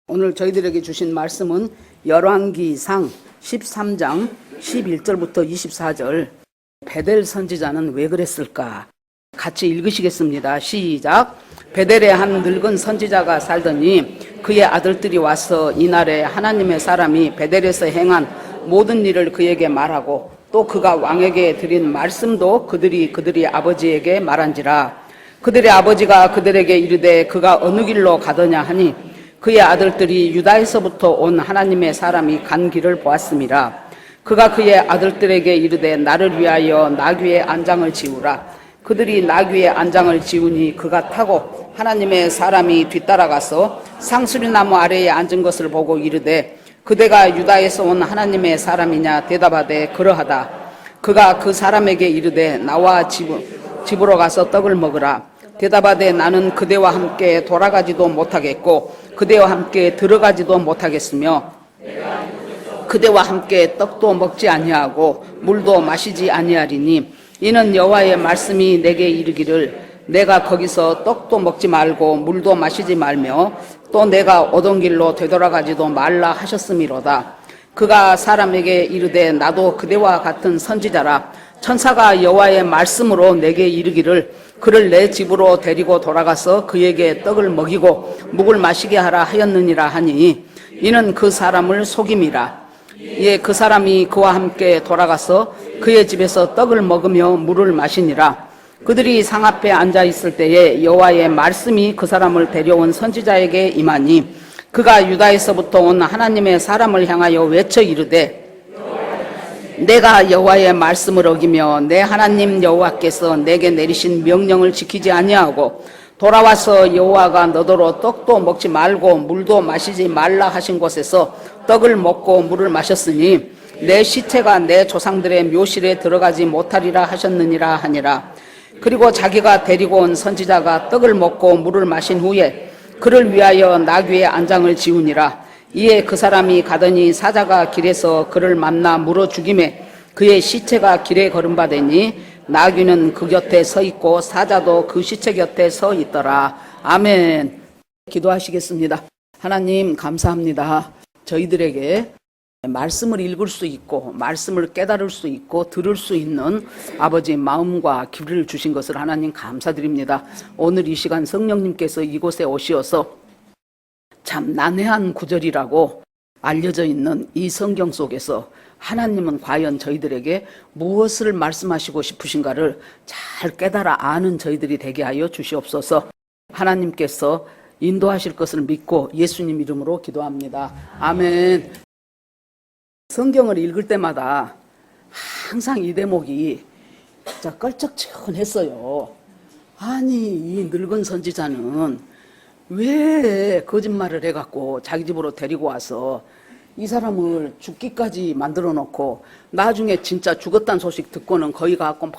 오늘 저희들에게 주신 말씀은 열왕기상 13장 11절부터 24절. 베델 선지자는 왜 그랬을까? 같이 읽으시겠습니다. 시작. 베델에 한 늙은 선지자가 살더니 그의 아들들이 와서 이날에 하나님의 사람이 베델에서 행한 모든 일을 그에게 말하고 또 그가 왕에게 드린 말씀도 그들이 아버지에게 말한지라. 그들의 아버지가 그들에게 이르되 그가 어느 길로 가더냐 하니 그의 아들들이 유다에서부터 온 하나님의 사람이 간 길을 보았음이라. 그가 그의 아들들에게 이르되 나를 위하여 나귀의 안장을 지우라. 그들이 나귀의 안장을 지우니 그가 타고 하나님의 사람이 뒤따라가서 상수리나무 아래에 앉은 것을 보고 이르되 그대가 유다에서 온 하나님의 사람이냐? 대답하되 그러하다. 그가 그 사람에게 이르되 나와 집으로 가서 떡을 먹으라. 대답하되 나는 그대와 함께 돌아가지도 못하겠고 그대와 함께 들어가지도 못하겠으며 그대와 함께 떡도 먹지 아니하고 물도 마시지 아니하리니 이는 여호와의 말씀이 내게 이르기를 내가 거기서 떡도 먹지 말고 물도 마시지 말며 또 내가 오던 길로 되돌아가지도 말라 하셨음이로다. 그가 사람에게 이르되 나도 그대와 같은 선지자라. 천사가 여호와의 말씀으로 내게 이르기를 그를 내 집으로 데리고 돌아가서 그에게 떡을 먹이고 묵을 마시게 하라 하였느니라 하니 이는 그 사람을 속임이라. 예, 그 사람이 그와 함께 돌아가서 그의 집에서 떡을 먹으며 물을 마시니라. 그들이 상 앞에 앉아 있을 때에 여호와의 말씀이 그 사람을 데려온 선지자에게 임하니 그가 유다에서부터 온 하나님의 사람을 향하여 외쳐 이르되 내가 여호와의 말씀을 어기며 내 하나님 여호와께서 내게 내리신 명령을 지키지 아니하고 돌아와서 여호와가 너더러 떡도 먹지 말고 물도 마시지 말라 하신 곳에서 떡을 먹고 물을 마셨으니 내 시체가 내 조상들의 묘실에 들어가지 못하리라 하셨느니라 하니라. 그리고 자기가 데리고 온 선지자가 떡을 먹고 물을 마신 후에 그를 위하여 나귀의 안장을 지우니라. 이에 그 사람이 가더니 사자가 길에서 그를 만나 물어 죽임에 그의 시체가 길에 거름바되니 나귀는 그 곁에 서 있고 사자도 그 시체 곁에 서 있더라. 아멘. 기도하시겠습니다. 하나님 감사합니다. 저희들에게 말씀을 읽을 수 있고 말씀을 깨달을 수 있고 들을 수 있는 아버지 마음과 귀를 주신 것을 하나님 감사드립니다. 오늘 이 시간 성령님께서 이곳에 오시어서 참 난해한 구절이라고 알려져 있는 이 성경 속에서 하나님은 과연 저희들에게 무엇을 말씀하시고 싶으신가를 잘 깨달아 아는 저희들이 되게 하여 주시옵소서. 하나님께서 인도하실 것을 믿고 예수님 이름으로 기도합니다. 아멘. 성경을 읽을 때마다 항상 이 대목이 진짜 껄쩍지근했어요. 아니 이 늙은 선지자는 왜 거짓말을 해갖고 자기 집으로 데리고 와서 이 사람을 죽기까지 만들어 놓고 나중에 진짜 죽었다는 소식 듣고는 거기 가갖고 막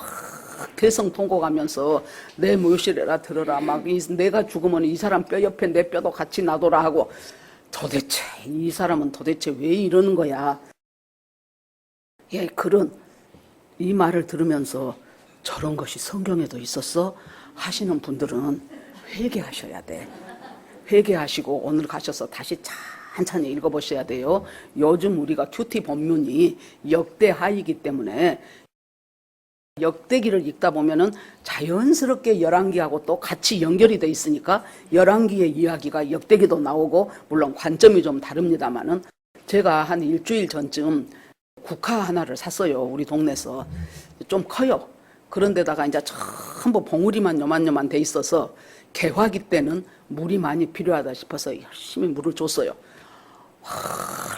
대성통곡하면서 내 묘실에라 들어라 막 내가 죽으면 이 사람 뼈 옆에 내 뼈도 같이 놔둬라 하고 도대체 이 사람은 도대체 왜 이러는 거야. 예, 그런 이 말을 들으면서 저런 것이 성경에도 있었어 하시는 분들은 회개하셔야 돼. 회개하시고 오늘 가셔서 다시 찬찬히 읽어보셔야 돼요. 요즘 우리가 큐티 본문이 역대하이기 때문에 역대기를 읽다 보면은 자연스럽게 열왕기하고 또 같이 연결이 돼 있으니까 열왕기의 이야기가 역대기도 나오고 물론 관점이 좀 다릅니다만은 제가 한 일주일 전쯤 국화 하나를 샀어요. 우리 동네에서 좀 커요. 그런데다가 이제 전부 봉우리만 요만요만 돼 있어서 개화기 때는 물이 많이 필요하다 싶어서 열심히 물을 줬어요.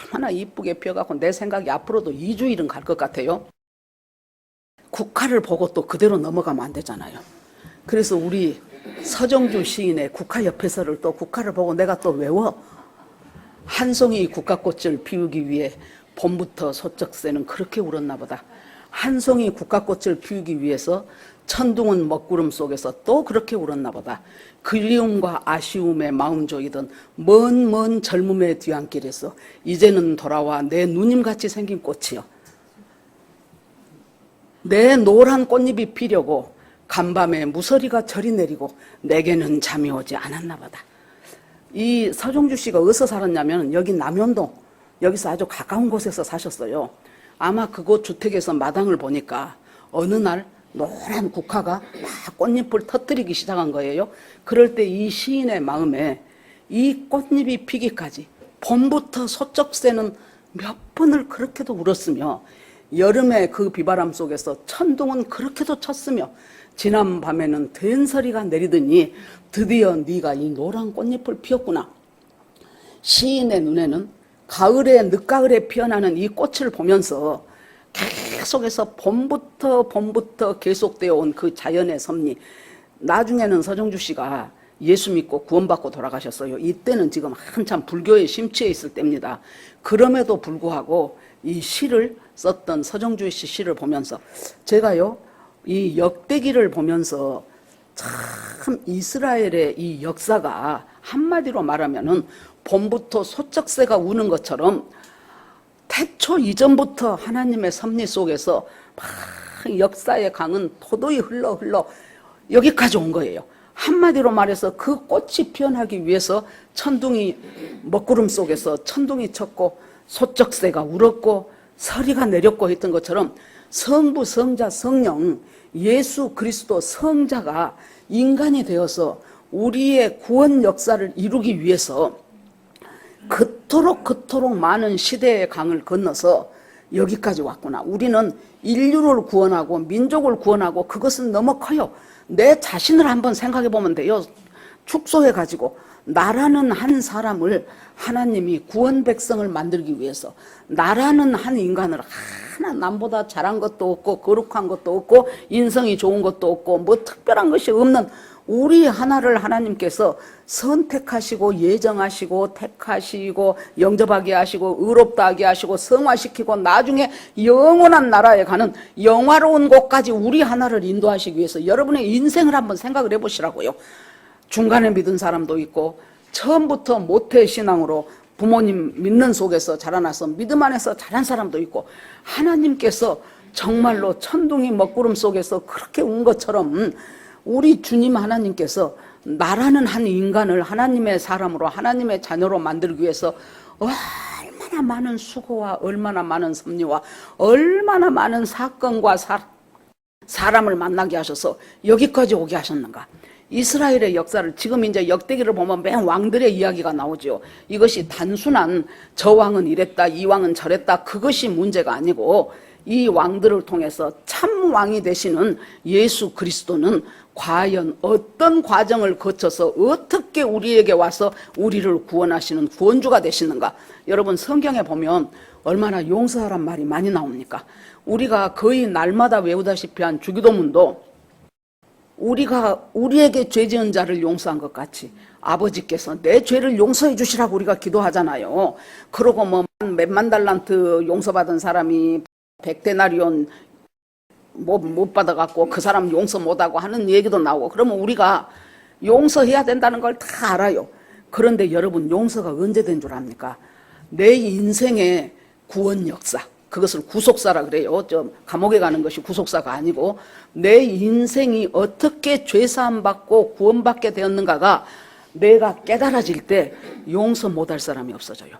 얼마나 이쁘게 피어갖고 내 생각이 앞으로도 2주일은 갈 것 같아요. 국화를 보고 또 그대로 넘어가면 안 되잖아요. 그래서 우리 서정주 시인의 국화 옆에서를 또 국화를 보고 내가 또 외워. 한 송이 국화꽃을 피우기 위해 봄부터 소쩍새는 그렇게 울었나 보다. 한 송이 국화꽃을 피우기 위해서 천둥은 먹구름 속에서 또 그렇게 울었나 보다. 그리움과 아쉬움에 마음 조이던 먼 젊음의 뒤안길에서 이제는 돌아와 내 누님같이 생긴 꽃이여. 내 노란 꽃잎이 피려고 간밤에 무서리가 저리 내리고 내게는 잠이 오지 않았나 보다. 이 서정주 씨가 어디서 살았냐면 여기 남현동, 여기서 아주 가까운 곳에서 사셨어요. 아마 그곳 주택에서 마당을 보니까 어느 날 노란 국화가 막 꽃잎을 터뜨리기 시작한 거예요. 그럴 때 이 시인의 마음에 이 꽃잎이 피기까지 봄부터 소쩍새는 몇 번을 그렇게도 울었으며 여름의 그 비바람 속에서 천둥은 그렇게도 쳤으며 지난 밤에는 된소리가 내리더니 드디어 네가 이 노란 꽃잎을 피웠구나. 시인의 눈에는 가을에 늦가을에 피어나는 이 꽃을 보면서 계속해서 봄부터 계속되어 온 그 자연의 섭리. 나중에는 서정주 씨가 예수 믿고 구원받고 돌아가셨어요. 이때는 지금 한참 불교에 심취해 있을 때입니다. 그럼에도 불구하고 이 시를 썼던 서정주 씨 시를 보면서 제가요, 이 역대기를 보면서 참 이스라엘의 이 역사가 한마디로 말하면은 봄부터 소쩍새가 우는 것처럼 태초 이전부터 하나님의 섭리 속에서 막 역사의 강은 포도히 흘러 여기까지 온 거예요. 한마디로 말해서 그 꽃이 피어나기 위해서 천둥이 먹구름 속에서 천둥이 쳤고 소쩍새가 울었고 서리가 내렸고 했던 것처럼 성부, 성자, 성령, 예수 그리스도 성자가 인간이 되어서 우리의 구원 역사를 이루기 위해서 그토록 많은 시대의 강을 건너서 여기까지 왔구나. 우리는 인류를 구원하고 민족을 구원하고 그것은 너무 커요. 내 자신을 한번 생각해 보면 돼요. 축소해 가지고 나라는 한 사람을 하나님이 구원 백성을 만들기 위해서 나라는 한 인간을 하나 남보다 잘한 것도 없고 거룩한 것도 없고 인성이 좋은 것도 없고 뭐 특별한 것이 없는 우리 하나를 하나님께서 선택하시고 예정하시고 택하시고 영접하게 하시고 의롭다 하게 하시고 성화시키고 나중에 영원한 나라에 가는 영화로운 곳까지 우리 하나를 인도하시기 위해서 여러분의 인생을 한번 생각을 해보시라고요. 중간에 믿은 사람도 있고 처음부터 모태신앙으로 부모님 믿는 속에서 자라나서 믿음 안에서 자란 사람도 있고 하나님께서 정말로 천둥이 먹구름 속에서 그렇게 운 것처럼 우리 주님 하나님께서 나라는 한 인간을 하나님의 사람으로 하나님의 자녀로 만들기 위해서 얼마나 많은 수고와 얼마나 많은 섭리와 얼마나 많은 사건과 사람을 만나게 하셔서 여기까지 오게 하셨는가. 이스라엘의 역사를 지금 이제 역대기를 보면 맨 왕들의 이야기가 나오죠. 이것이 단순한 저 왕은 이랬다 이 왕은 저랬다 그것이 문제가 아니고 이 왕들을 통해서 참 왕이 되시는 예수 그리스도는 과연 어떤 과정을 거쳐서 어떻게 우리에게 와서 우리를 구원하시는 구원주가 되시는가. 여러분 성경에 보면 얼마나 용서하란 말이 많이 나옵니까. 우리가 거의 날마다 외우다시피 한 주기도문도 우리에게 죄 지은 자를 용서한 것 같이 아버지께서 내 죄를 용서해 주시라고 우리가 기도하잖아요. 그러고 뭐 몇만 달란트 용서받은 사람이 100데나리온 못 받아갖고 그 사람 용서 못하고 하는 얘기도 나오고 그러면 우리가 용서해야 된다는 걸 다 알아요. 그런데 여러분 용서가 언제 된 줄 압니까? 내 인생의 구원 역사, 그것을 구속사라 그래요. 감옥에 가는 것이 구속사가 아니고 내 인생이 어떻게 죄사함 받고 구원받게 되었는가가 내가 깨달아질 때 용서 못할 사람이 없어져요.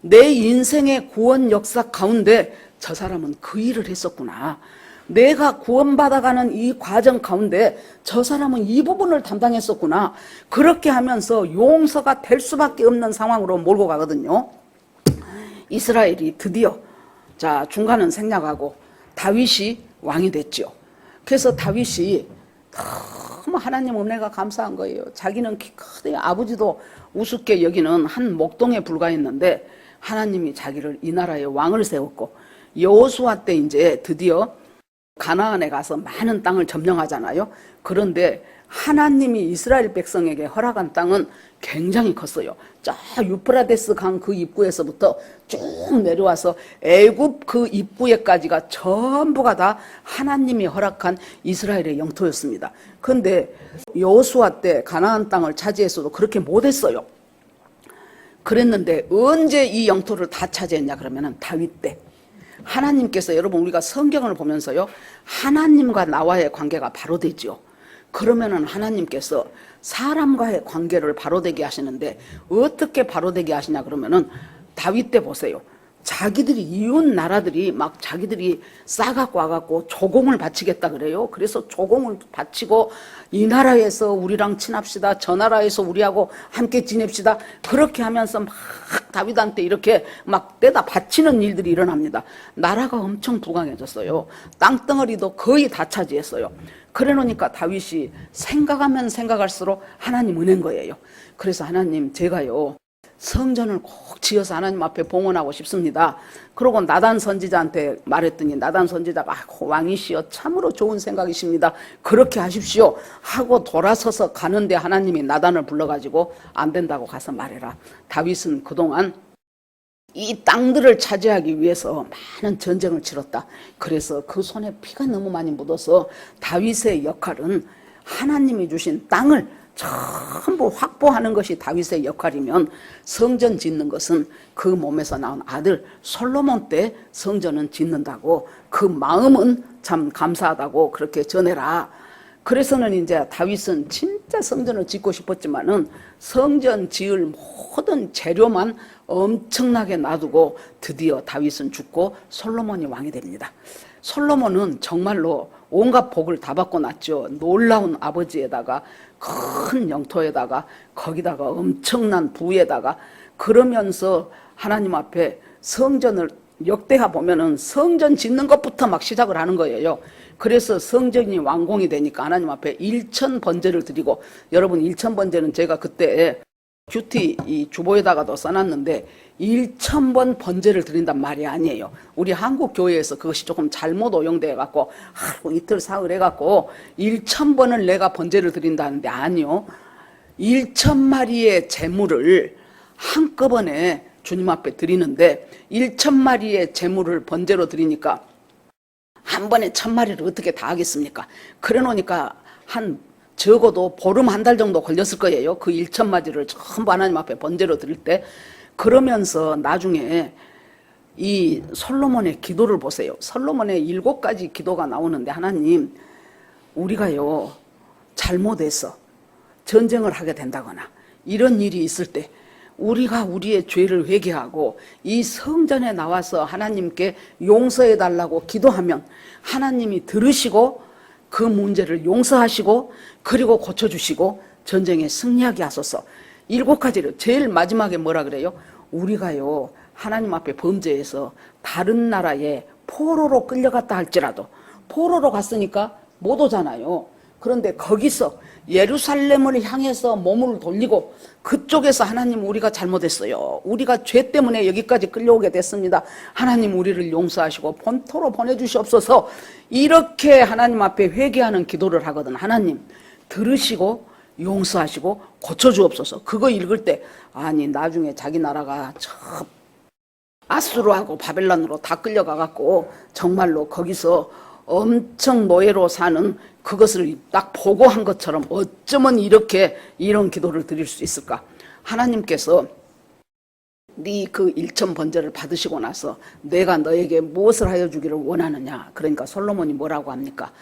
내 인생의 구원 역사 가운데 저 사람은 그 일을 했었구나. 내가 구원받아가는 이 과정 가운데 저 사람은 이 부분을 담당했었구나. 그렇게 하면서 용서가 될 수밖에 없는 상황으로 몰고 가거든요. 이스라엘이 드디어 중간은 생략하고 다윗이 왕이 됐죠. 그래서 다윗이 너무 하나님 은혜가 감사한 거예요. 자기는 키 크되 아버지도 우습게 여기는 한 목동에 불과했는데 하나님이 자기를 이 나라의 왕을 세웠고 여호수아 때 이제 드디어 가나안에 가서 많은 땅을 점령하잖아요. 그런데 하나님이 이스라엘 백성에게 허락한 땅은 굉장히 컸어요. 저 유프라데스 강 그 입구에서부터 쭉 내려와서 애굽 그 입구에까지가 전부가 다 하나님이 허락한 이스라엘의 영토였습니다. 그런데 여호수아 때 가나안 땅을 차지했어도 그렇게 못했어요. 그랬는데 언제 이 영토를 다 차지했냐 그러면은 다윗 때. 하나님께서 여러분 우리가 성경을 보면서요 하나님과 나와의 관계가 바로 되죠. 그러면은 하나님께서 사람과의 관계를 바로되게 하시는데 어떻게 바로되게 하시냐 그러면은 다윗 때 보세요. 자기들이 이웃 나라들이 막 자기들이 싸갖고 와갖고 조공을 바치겠다 그래요. 그래서 조공을 바치고 이 나라에서 우리랑 친합시다. 저 나라에서 우리하고 함께 지냅시다. 그렇게 하면서 막 다윗한테 이렇게 막 떼다 바치는 일들이 일어납니다. 나라가 엄청 부강해졌어요. 땅덩어리도 거의 다 차지했어요. 그래 놓으니까 다윗이 생각하면 생각할수록 하나님 은혜인 거예요. 그래서 하나님 제가요 성전을 꼭 지어서 하나님 앞에 봉헌하고 싶습니다. 그러고 나단 선지자한테 말했더니 나단 선지자가 왕이시여 참으로 좋은 생각이십니다. 그렇게 하십시오 하고 돌아서서 가는데 하나님이 나단을 불러가지고 안 된다고 가서 말해라. 다윗은 그동안 이 땅들을 차지하기 위해서 많은 전쟁을 치렀다. 그래서 그 손에 피가 너무 많이 묻어서 다윗의 역할은 하나님이 주신 땅을 전부 확보하는 것이 다윗의 역할이면 성전 짓는 것은 그 몸에서 나온 아들 솔로몬 때 성전은 짓는다고 그 마음은 참 감사하다고 그렇게 전해라. 그래서는 이제 다윗은 진짜 성전을 짓고 싶었지만은 성전 지을 모든 재료만 엄청나게 놔두고 드디어 다윗은 죽고 솔로몬이 왕이 됩니다. 솔로몬은 정말로 온갖 복을 다 받고 났죠. 놀라운 아버지에다가 큰 영토에다가 거기다가 엄청난 부에다가 그러면서 하나님 앞에 성전을 역대하 보면은 성전 짓는 것부터 막 시작을 하는 거예요. 그래서 성전이 완공이 되니까 하나님 앞에 1000번제를 드리고 여러분 1000번제는 제가 그때 큐티 이 주보에다가도 써놨는데 1000번 번제를 드린단 말이 아니에요. 우리 한국 교회에서 그것이 조금 잘못 오용돼 갖고 하루 이틀 사흘 해갖고 1000번을 내가 번제를 드린다는데 아니요. 1000마리의 제물을 한꺼번에 주님 앞에 드리는데 1000마리의 제물을 번제로 드리니까 한 번에 1000마리를 어떻게 다 하겠습니까? 그래 놓으니까 적어도 보름 한 달 정도 걸렸을 거예요. 그 1000마리를 전부 하나님 앞에 번제로 드릴 때. 그러면서 나중에 이 솔로몬의 기도를 보세요. 솔로몬의 7가지 기도가 나오는데 하나님 우리가요 잘못해서 전쟁을 하게 된다거나 이런 일이 있을 때 우리가 우리의 죄를 회개하고 이 성전에 나와서 하나님께 용서해 달라고 기도하면 하나님이 들으시고 그 문제를 용서하시고 그리고 고쳐주시고 전쟁에 승리하게 하소서. 7가지를 제일 마지막에 뭐라 그래요? 우리가요 하나님 앞에 범죄해서 다른 나라에 포로로 끌려갔다 할지라도 포로로 갔으니까 못 오잖아요. 그런데 거기서 예루살렘을 향해서 몸을 돌리고 그쪽에서 하나님 우리가 잘못했어요. 우리가 죄 때문에 여기까지 끌려오게 됐습니다. 하나님 우리를 용서하시고 본토로 보내주시옵소서. 이렇게 하나님 앞에 회개하는 기도를 하거든. 하나님 들으시고 용서하시고 고쳐주옵소서. 그거 읽을 때 아니 나중에 자기 나라가 저 아수르하고 바벨론으로 다 끌려가갖고 정말로 거기서 엄청 노예로 사는 그것을 딱 보고한 것처럼 어쩌면 이렇게 이런 기도를 드릴 수 있을까? 하나님께서 네 그 1000번제를 받으시고 나서 내가 너에게 무엇을 하여 주기를 원하느냐? 그러니까 솔로몬이 뭐라고 합니까?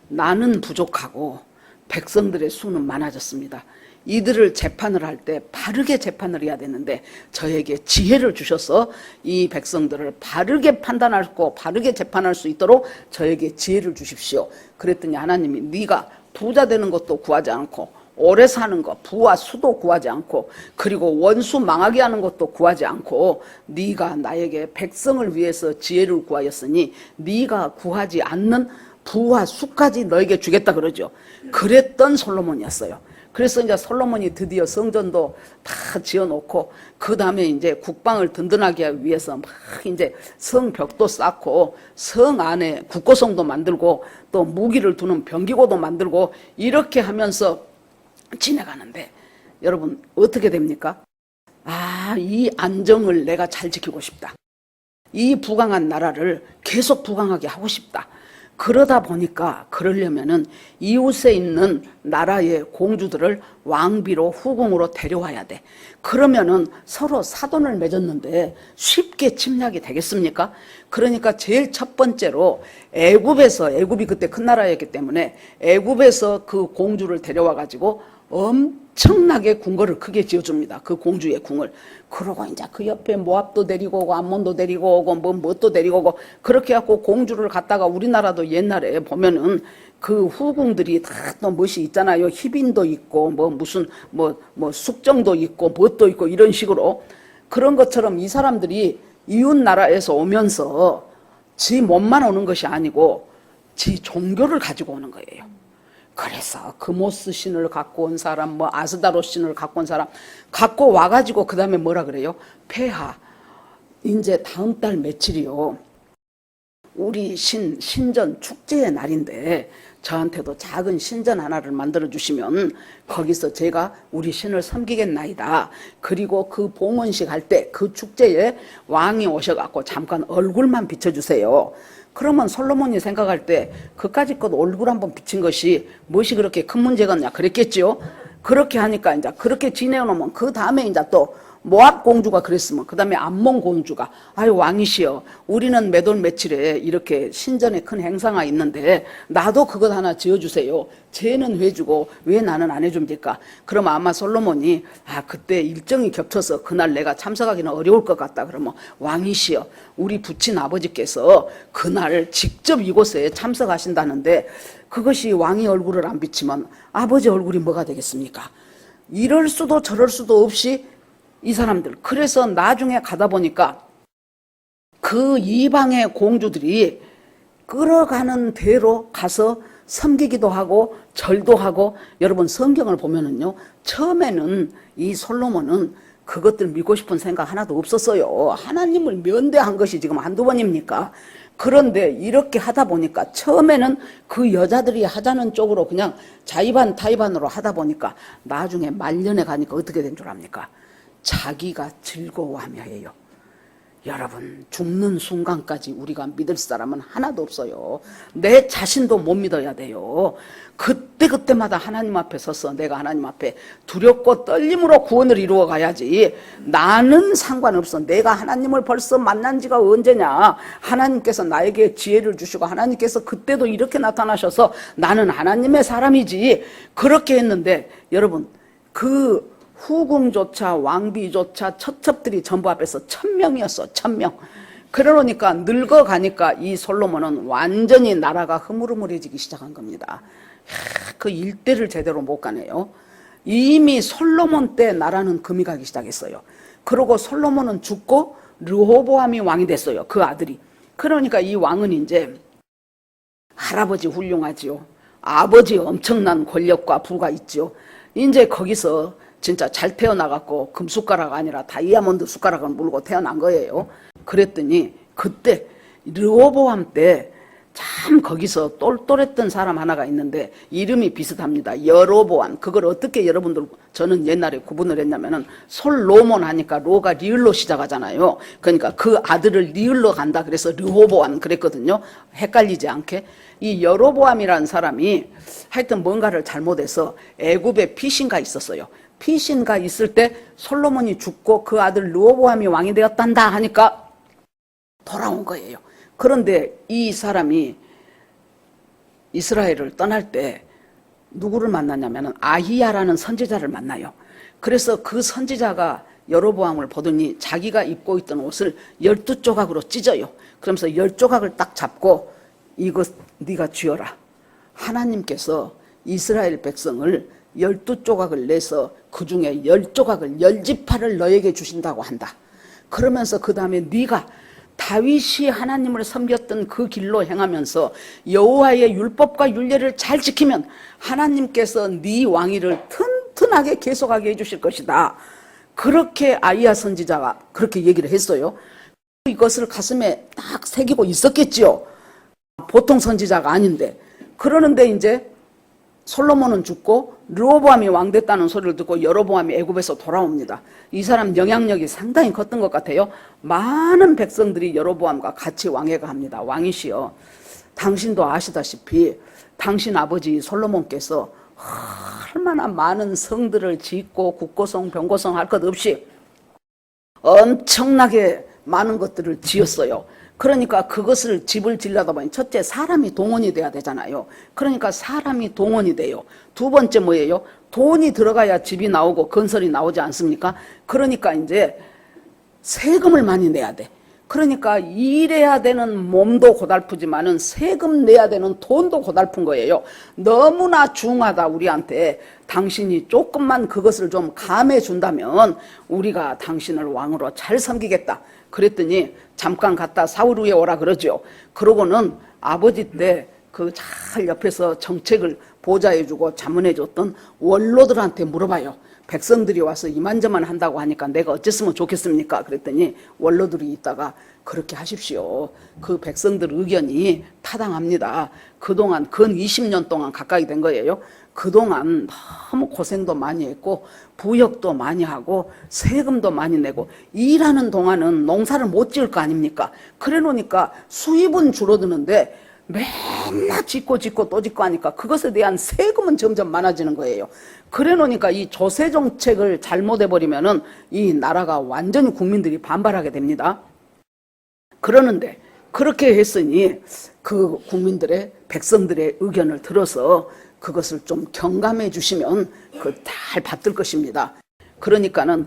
나는 부족하고 백성들의 수는 많아졌습니다. 이들을 재판을 할 때 바르게 재판을 해야 되는데 저에게 지혜를 주셔서 이 백성들을 바르게 판단하고 바르게 재판할 수 있도록 저에게 지혜를 주십시오. 그랬더니 하나님이 네가 부자 되는 것도 구하지 않고 오래 사는 것, 부와 수도 구하지 않고 그리고 원수 망하게 하는 것도 구하지 않고 네가 나에게 백성을 위해서 지혜를 구하였으니 네가 구하지 않는 부와 수까지 너에게 주겠다 그러죠. 그랬던 솔로몬이었어요. 그래서 이제 솔로몬이 드디어 성전도 다 지어놓고 그 다음에 이제 국방을 든든하게 하기 위해서 막 이제 성벽도 쌓고 성 안에 국고성도 만들고 또 무기를 두는 병기고도 만들고 이렇게 하면서 지나가는데 여러분 어떻게 됩니까? 이 안정을 내가 잘 지키고 싶다. 이 부강한 나라를 계속 부강하게 하고 싶다. 그러다 보니까 그러려면은 이웃에 있는 나라의 공주들을 왕비로 후궁으로 데려와야 돼. 그러면은 서로 사돈을 맺었는데 쉽게 침략이 되겠습니까? 그러니까 제일 첫 번째로 애굽이 그때 큰 나라였기 때문에 애굽에서 그 공주를 데려와 가지고 엄청나게 궁궐을 크게 지어줍니다. 그 공주의 궁을. 그러고 이제 그 옆에 모압도 데리고 오고 암몬도 데리고 오고 뭣도 데리고 오고 그렇게 해갖고 공주를 갖다가 우리나라도 옛날에 보면은 그 후궁들이 다 또 멋이 있잖아요. 희빈도 있고 무슨 숙정도 있고 뭣도 있고 이런 식으로 그런 것처럼 이 사람들이 이웃 나라에서 오면서 지 몸만 오는 것이 아니고 지 종교를 가지고 오는 거예요. 그래서 그모스 신을 갖고 온 사람, 아스다로 신을 갖고 온 사람, 갖고 와가지고 그 다음에 뭐라 그래요? 폐하. 이제 다음 달 며칠이요. 우리 신전 축제의 날인데 저한테도 작은 신전 하나를 만들어 주시면 거기서 제가 우리 신을 섬기겠나이다. 그리고 그 봉헌식 할 때 그 축제에 왕이 오셔갖고 잠깐 얼굴만 비춰주세요. 그러면 솔로몬이 생각할 때 그까짓 것 얼굴 한번 비친 것이 무엇이 그렇게 큰 문제겠냐 그랬겠지요. 그렇게 하니까 이제 그렇게 지내놓으면 그 다음에 이제 또 모압 공주가 그랬으면 그 다음에 암몬 공주가 아유 왕이시여 우리는 몇 월 며칠에 이렇게 신전에 큰 행사가 있는데 나도 그것 하나 지어주세요. 쟤는 해주고 왜 나는 안 해줍니까? 그러면 아마 솔로몬이 그때 일정이 겹쳐서 그날 내가 참석하기는 어려울 것 같다. 그러면 왕이시여 우리 부친 아버지께서 그날 직접 이곳에 참석하신다는데 그것이 왕의 얼굴을 안 비치면 아버지 얼굴이 뭐가 되겠습니까? 이럴 수도 저럴 수도 없이 이 사람들 그래서 나중에 가다 보니까 그 이방의 공주들이 끌어가는 대로 가서 섬기기도 하고 절도 하고 여러분 성경을 보면은요 처음에는 이 솔로몬은 그것들 믿고 싶은 생각 하나도 없었어요. 하나님을 면대한 것이 지금 한두 번입니까? 그런데 이렇게 하다 보니까 처음에는 그 여자들이 하자는 쪽으로 그냥 자의반 타의반으로 하다 보니까 나중에 말년에 가니까 어떻게 된 줄 압니까? 자기가 즐거워하며 해요. 여러분 죽는 순간까지 우리가 믿을 사람은 하나도 없어요. 내 자신도 못 믿어야 돼요. 그때마다 하나님 앞에 서서 내가 하나님 앞에 두렵고 떨림으로 구원을 이루어 가야지. 나는 상관없어. 내가 하나님을 벌써 만난 지가 언제냐. 하나님께서 나에게 지혜를 주시고 하나님께서 그때도 이렇게 나타나셔서 나는 하나님의 사람이지. 그렇게 했는데 여러분 그 후궁조차 왕비조차 처첩들이 전부 앞에서 1000명이었어. 1000명. 그러니까 늙어가니까 이 솔로몬은 완전히 나라가 흐물흐물해지기 시작한 겁니다. 그 일대를 제대로 못 가네요. 이미 솔로몬 때 나라는 금이 가기 시작했어요. 그리고 솔로몬은 죽고 르호보암이 왕이 됐어요. 그 아들이. 그러니까 이 왕은 이제 할아버지 훌륭하지요. 아버지 엄청난 권력과 부가 있죠. 이제 거기서 진짜 잘 태어나갖고 금숟가락 아니라 다이아몬드 숟가락을 물고 태어난 거예요. 그랬더니 그때 르호보암 때 참 거기서 똘똘했던 사람 하나가 있는데 이름이 비슷합니다. 여로보암. 그걸 어떻게 여러분들 저는 옛날에 구분을 했냐면은 솔로몬 하니까 로가 리을로 시작하잖아요. 그러니까 그 아들을 리을로 간다 그래서 르호보암 그랬거든요. 헷갈리지 않게. 이 여로보암이라는 사람이 하여튼 뭔가를 잘못해서 애굽에 피신가 있었어요. 피신가 있을 때 솔로몬이 죽고 그 아들 르호보암이 왕이 되었단다 하니까 돌아온 거예요. 그런데 이 사람이 이스라엘을 떠날 때 누구를 만났냐면 아히야라는 선지자를 만나요. 그래서 그 선지자가 여로보암을 보더니 자기가 입고 있던 옷을 12조각으로 찢어요. 그러면서 10조각을 딱 잡고 이것 네가 쥐어라. 하나님께서 이스라엘 백성을 12조각을 내서 그 중에 10조각을 10지파를 너에게 주신다고 한다. 그러면서 그 다음에 네가 다윗이 하나님을 섬겼던 그 길로 행하면서 여호와의 율법과 율례를 잘 지키면 하나님께서 네 왕위를 튼튼하게 계속하게 해주실 것이다. 그렇게 아이야 선지자가 그렇게 얘기를 했어요. 이것을 가슴에 딱 새기고 있었겠지요. 보통 선지자가 아닌데. 그러는데 이제 솔로몬은 죽고 르호보암이 왕 됐다는 소리를 듣고 여로보암이 애굽에서 돌아옵니다. 이 사람 영향력이 상당히 컸던 것 같아요. 많은 백성들이 여로보암과 같이 왕회가 합니다. 왕이시여 당신도 아시다시피 당신 아버지 솔로몬께서 얼마나 많은 성들을 짓고 국고성, 병고성 할 것 없이 엄청나게 많은 것들을 지었어요. 그러니까 그것을 집을 지려다 보니 첫째 사람이 동원이 돼야 되잖아요. 그러니까 사람이 동원이 돼요. 두 번째 뭐예요? 돈이 들어가야 집이 나오고 건설이 나오지 않습니까? 그러니까 이제 세금을 많이 내야 돼. 그러니까 일해야 되는 몸도 고달프지만은 세금 내야 되는 돈도 고달픈 거예요. 너무나 중하다 우리한테. 당신이 조금만 그것을 좀 감해 준다면 우리가 당신을 왕으로 잘 섬기겠다. 그랬더니 잠깐 갔다 사흘 후에 오라 그러죠. 그러고는 아버지 때 그 잘 옆에서 정책을 보좌해주고 자문해줬던 원로들한테 물어봐요. 백성들이 와서 이만저만 한다고 하니까 내가 어쨌으면 좋겠습니까? 그랬더니 원로들이 있다가 그렇게 하십시오. 그 백성들 의견이 타당합니다. 그동안 근 20년 동안 가까이 된 거예요. 그동안 너무 고생도 많이 했고 부역도 많이 하고 세금도 많이 내고 일하는 동안은 농사를 못 지을 거 아닙니까? 그래 놓으니까 수입은 줄어드는데 맨날 짓고 또 짓고 하니까 그것에 대한 세금은 점점 많아지는 거예요. 그래 놓으니까 이 조세 정책을 잘못해버리면은 이 나라가 완전히 국민들이 반발하게 됩니다. 그러는데 그렇게 했으니 그 국민들의 백성들의 의견을 들어서 그것을 좀 경감해 주시면 그 잘 받들 것입니다. 그러니까는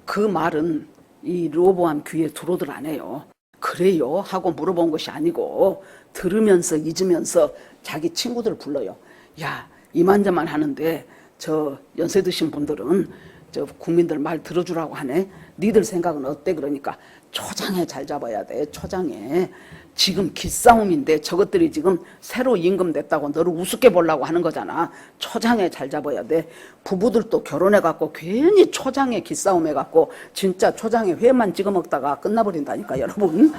그 말은 이 르호보암 귀에 들어오들 안 해요. 그래요? 하고 물어본 것이 아니고 들으면서 잊으면서 자기 친구들 불러요. 야, 이만저만 하는데 저 연세 드신 분들은 저 국민들 말 들어주라고 하네. 니들 생각은 어때? 그러니까 초장에 잘 잡아야 돼. 초장에. 지금 기싸움인데 저것들이 지금 새로 임금 냈다고 너를 우습게 보려고 하는 거잖아. 초장에 잘 잡아야 돼. 부부들도 결혼해갖고 괜히 초장에 기싸움 해갖고 진짜 초장에 회만 찍어 먹다가 끝나버린다니까 여러분.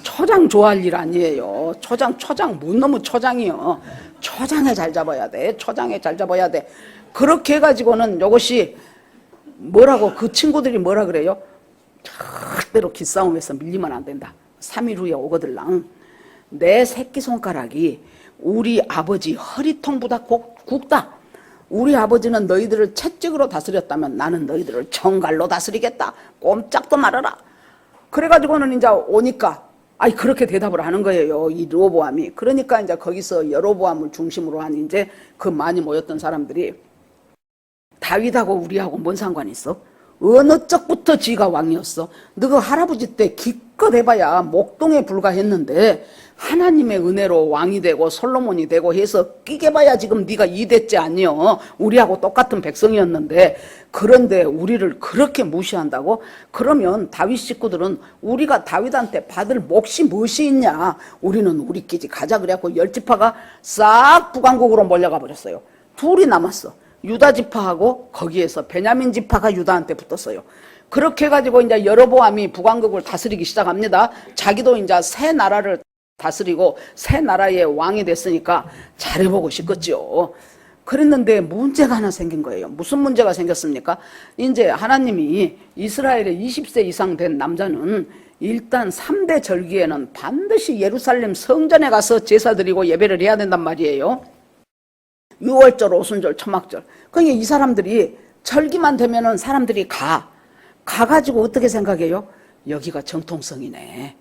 초장 좋아할 일 아니에요. 초장 못 너무 초장이요. 초장에 잘 잡아야 돼. 초장에 잘 잡아야 돼. 그렇게 해가지고는 이것이 뭐라고 그 친구들이 뭐라 그래요? 절대로 기싸움에서 밀리면 안 된다. 3일 후에 오거들랑 내 새끼손가락이 우리 아버지 허리통보다 굵다. 우리 아버지는 너희들을 채찍으로 다스렸다면 나는 너희들을 정갈로 다스리겠다. 꼼짝도 말아라. 그래가지고는 이제 오니까 그렇게 대답을 하는 거예요. 이 르호보암이. 그러니까 이제 거기서 여로보암을 중심으로 한 이제 그 많이 모였던 사람들이 다윗하고 우리하고 뭔 상관이 있어? 어느 쪽부터 지가 왕이었어? 너가 할아버지 때 기껏 해봐야 목동에 불과했는데 하나님의 은혜로 왕이 되고 솔로몬이 되고 해서 끼게 봐야 지금 네가 이대째 아니여. 우리하고 똑같은 백성이었는데 그런데 우리를 그렇게 무시한다고? 그러면 다윗 식구들은 우리가 다윗한테 받을 몫이 무엇이 있냐? 우리는 우리끼리 가자 그래갖고 10지파가 싹 북왕국으로 몰려가 버렸어요. 둘이 남았어. 유다 지파하고 거기에서 베냐민 지파가 유다한테 붙었어요. 그렇게 해가지고 이제 여로보암이 북왕국을 다스리기 시작합니다. 자기도 이제 새 나라를 다스리고 새 나라의 왕이 됐으니까 잘해보고 싶겠죠. 그랬는데 문제가 하나 생긴 거예요. 무슨 문제가 생겼습니까? 이제 하나님이 이스라엘의 20세 이상 된 남자는 일단 3대 절기에는 반드시 예루살렘 성전에 가서 제사 드리고 예배를 해야 된단 말이에요. 6월절, 오순절, 초막절. 그러니까 이 사람들이 절기만 되면은 사람들이 가가지고 어떻게 생각해요? 여기가 정통성이네.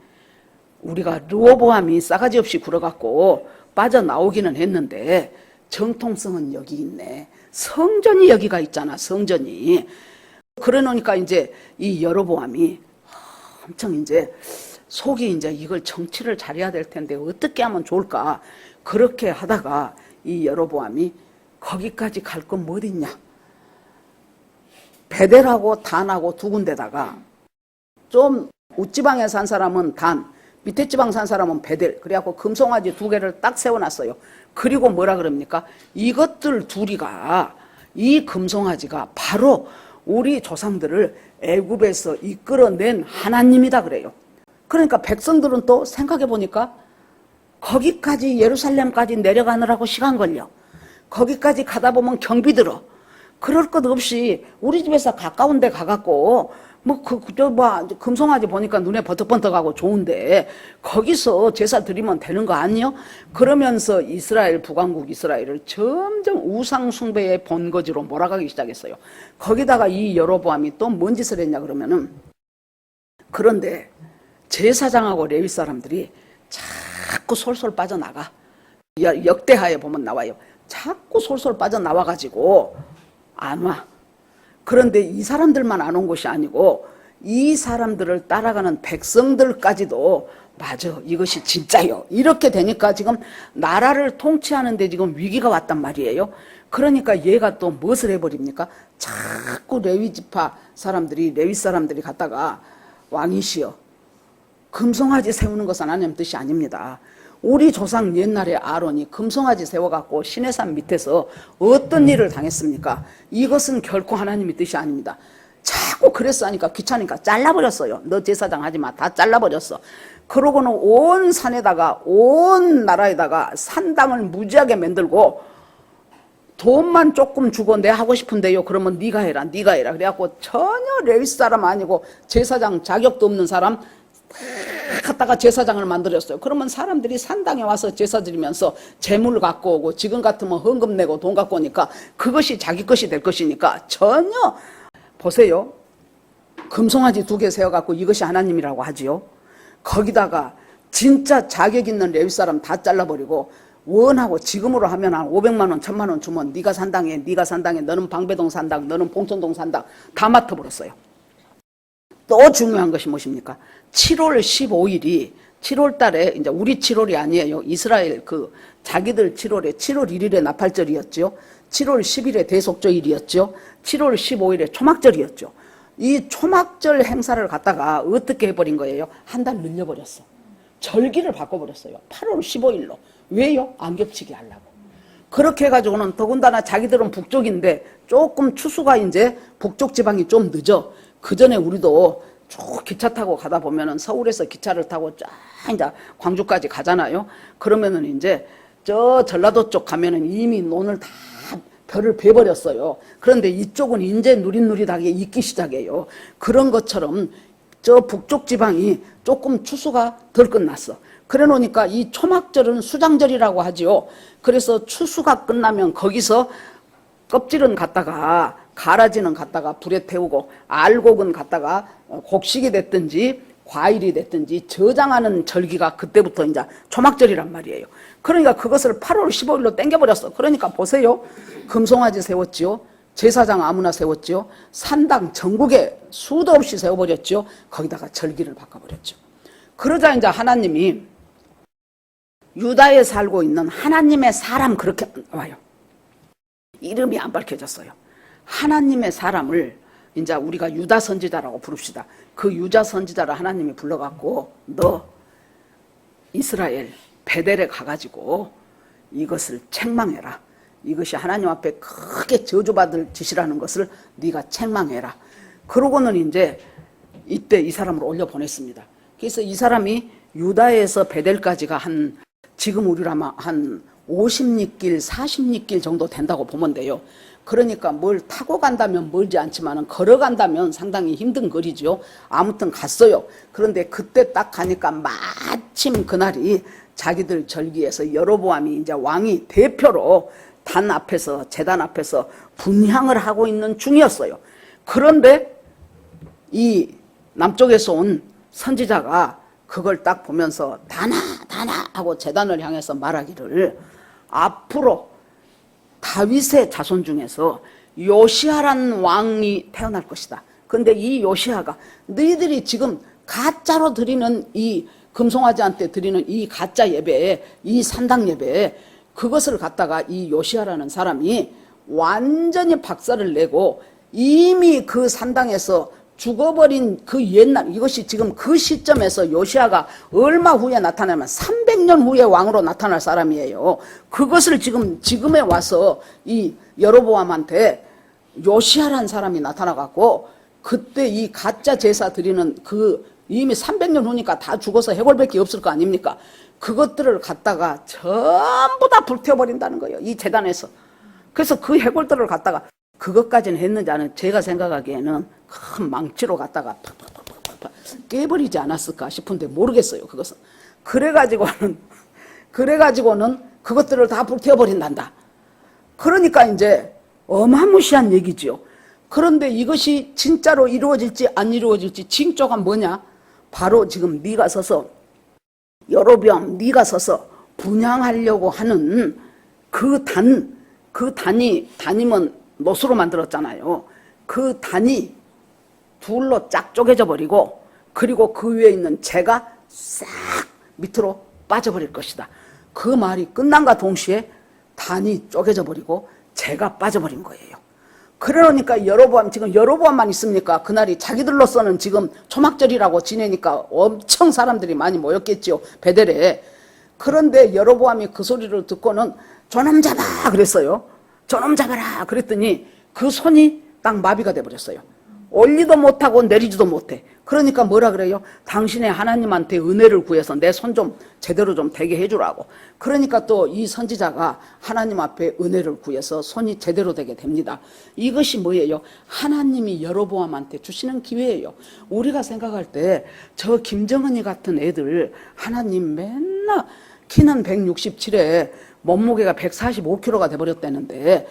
우리가 르호보암이 싸가지 없이 굴어갖고 빠져나오기는 했는데 정통성은 여기 있네. 성전이 여기가 있잖아, 성전이. 그래 놓으니까 이제 이 여로보암이 엄청 이제 속이 이제 이걸 정치를 잘해야 될 텐데 어떻게 하면 좋을까? 그렇게 하다가 이 여로보암이 거기까지 갈 건 뭐 어딨냐? 베델하고 단하고 두 군데다가 좀 웃지방에 산 사람은 단, 밑에 지방 산 사람은 베델. 그래갖고 금송아지 2개를 딱 세워놨어요. 그리고 뭐라 그럽니까? 이것들 둘이가, 이 금송아지가 바로 우리 조상들을 애굽에서 이끌어낸 하나님이다 그래요. 그러니까 백성들은 또 생각해보니까 거기까지 예루살렘까지 내려가느라고 시간 걸려. 거기까지 가다 보면 경비 들어. 그럴 것 없이 우리 집에서 가까운 데 가갖고 금송아지 보니까 눈에 번뜩번뜩하고 좋은데 거기서 제사 드리면 되는 거 아니요? 그러면서 이스라엘, 북왕국 이스라엘을 점점 우상 숭배의 본거지로 몰아가기 시작했어요. 거기다가 이 여로보암이 또 뭔 짓을 했냐 그러면은, 그런데 제사장하고 레위 사람들이 자꾸 솔솔 빠져나가. 역대하에 보면 나와요. 자꾸 솔솔 빠져나와가지고 안 와. 그런데 이 사람들만 안 온 것이 아니고 이 사람들을 따라가는 백성들까지도 맞아, 이것이 진짜요. 이렇게 되니까 지금 나라를 통치하는데 지금 위기가 왔단 말이에요. 그러니까 얘가 또 무엇을 해버립니까? 자꾸 레위 지파 사람들이, 레위 사람들이 갔다가 왕이시여, 금송아지 세우는 것은 하나님 뜻이 아닙니다. 우리 조상 옛날에 아론이 금송아지 세워갖고 시내산 밑에서 어떤 일을 당했습니까? 이것은 결코 하나님의 뜻이 아닙니다. 자꾸 그랬어 하니까 귀찮으니까 잘라버렸어요. 너 제사장 하지마. 다 잘라버렸어. 그러고는 온 산에다가, 온 나라에다가 산당을 무지하게 만들고 돈만 조금 주고 내 하고 싶은데요. 그러면 네가 해라, 네가 해라. 그래갖고 전혀 레위 사람 아니고 제사장 자격도 없는 사람 갖다가 제사장을 만들었어요. 그러면 사람들이 산당에 와서 제사 드리면서 재물 갖고 오고, 지금 같으면 헌금 내고 돈 갖고 오니까 그것이 자기 것이 될 것이니까 전혀. 보세요. 금송아지 2개 세워갖고 이것이 하나님이라고 하지요. 거기다가 진짜 자격 있는 레위 사람 다 잘라버리고, 원하고 지금으로 하면 한 500만 원, 1000만 원 주면 네가 산당해, 네가 산당해, 너는 방배동 산당, 너는 봉천동 산당 다 맡아버렸어요. 또 중요한 것이 무엇입니까? 7월 15일이 7월 달에, 이제 우리 7월이 아니에요. 이스라엘 자기들 7월에 7월 1일에 나팔절이었죠. 7월 10일에 대속절이었죠. 7월 15일에 초막절이었죠. 이 초막절 행사를 갖다가 어떻게 해버린 거예요? 한 달 늘려버렸어. 절기를 바꿔버렸어요. 8월 15일로. 왜요? 안 겹치게 하려고. 그렇게 해가지고는 더군다나 자기들은 북쪽인데 조금 추수가 이제 북쪽 지방이 좀 늦어. 그 전에 우리도 쭉 기차 타고 가다 보면은 서울에서 기차를 타고 쫙 이제 광주까지 가잖아요. 그러면은 이제 저 전라도 쪽 가면은 이미 논을 다 별을 베버렸어요. 그런데 이쪽은 이제 누릿누릿하게 익기 시작해요. 그런 것처럼 저 북쪽 지방이 조금 추수가 덜 끝났어. 그래 놓으니까 이 초막절은 수장절이라고 하지요. 그래서 추수가 끝나면 거기서 껍질은 갖다가, 가라지는 갖다가 불에 태우고, 알곡은 갖다가 곡식이 됐든지 과일이 됐든지 저장하는 절기가 그때부터 이제 초막절이란 말이에요. 그러니까 그것을 8월 15일로 땡겨버렸어. 그러니까 보세요. 금송아지 세웠지요. 제사장 아무나 세웠지요. 산당 전국에 수도 없이 세워버렸지요. 거기다가 절기를 바꿔버렸죠. 그러자 이제 하나님이 유다에 살고 있는 하나님의 사람, 그렇게 와요. 이름이 안 밝혀졌어요. 하나님의 사람을 이제 우리가 유다 선지자라고 부릅시다. 그 유다 선지자를 하나님이 불러갖고, 너 이스라엘 베델에 가가지고 이것을 책망해라. 이것이 하나님 앞에 크게 저주받을 짓이라는 것을 네가 책망해라. 그러고는 이제 이때 이 사람을 올려보냈습니다. 그래서 이 사람이 유다에서 베델까지가 지금 우리라면 한 50리길, 40리길 정도 된다고 보면 돼요. 그러니까 뭘 타고 간다면 멀지 않지만 걸어간다면 상당히 힘든 거리죠. 아무튼 갔어요. 그런데 그때 딱 가니까 마침 그날이 자기들 절기에서 여로보암이 이제 왕이 대표로 재단 앞에서 분향을 하고 있는 중이었어요. 그런데 이 남쪽에서 온 선지자가 그걸 딱 보면서 다나 하고 제단을 향해서 말하기를, 앞으로 다윗의 자손 중에서 요시아란 왕이 태어날 것이다. 근데 이 요시아가 너희들이 지금 가짜로 드리는 이 금송아지한테 드리는 이 가짜 예배에, 이 산당 예배에, 그것을 갖다가 이 요시아라는 사람이 완전히 박살을 내고 이미 그 산당에서 죽어버린 그 옛날, 이것이 지금 그 시점에서 요시아가 얼마 후에 나타나면 300년 후에 왕으로 나타날 사람이에요. 그것을 지금에 와서 이 여로보암한테 요시아란 사람이 나타나갖고, 그때 이 가짜 제사 드리는 이미 300년 후니까 다 죽어서 해골밖에 없을 거 아닙니까? 그것들을 갖다가 전부 다 불태워버린다는 거예요. 이 제단에서. 그래서 그 해골들을 갖다가 그것까지는 했는지 안 제가 생각하기에는 큰 망치로 갖다가 팍팍팍팍팍 깨버리지 않았을까 싶은데 모르겠어요. 그것은. 그래가지고는 그것들을 다 불태워버린단다. 그러니까 이제 어마무시한 얘기지요. 그런데 이것이 진짜로 이루어질지 안 이루어질지 징조가 뭐냐? 바로 지금 네가 서서 여로보암 네가 서서 분향하려고 하는 그 단이면 노수로 만들었잖아요. 그 단이 둘로 쫙 쪼개져 버리고 그리고 그 위에 있는 재가 싹 밑으로 빠져버릴 것이다. 그 말이 끝난과 동시에 단이 쪼개져 버리고 재가 빠져버린 거예요. 그러니까 여로보암 지금 여로보암만 있습니까? 그날이 자기들로서는 지금 초막절이라고 지내니까 엄청 사람들이 많이 모였겠지요. 베델에. 그런데 여로보암이 그 소리를 듣고는 저놈 잡아 그랬어요. 저놈 잡아라 그랬더니 그 손이 딱 마비가 돼버렸어요. 올리도 못하고 내리지도 못해. 그러니까 뭐라 그래요? 당신의 하나님한테 은혜를 구해서 내 손 좀 제대로 좀 되게 해주라고. 그러니까 또 이 선지자가 하나님 앞에 은혜를 구해서 손이 제대로 되게 됩니다. 이것이 뭐예요? 하나님이 여로보암한테 주시는 기회예요. 우리가 생각할 때 저 김정은이 같은 애들 하나님 맨날 키는 167에 몸무게가 145kg가 돼버렸다는데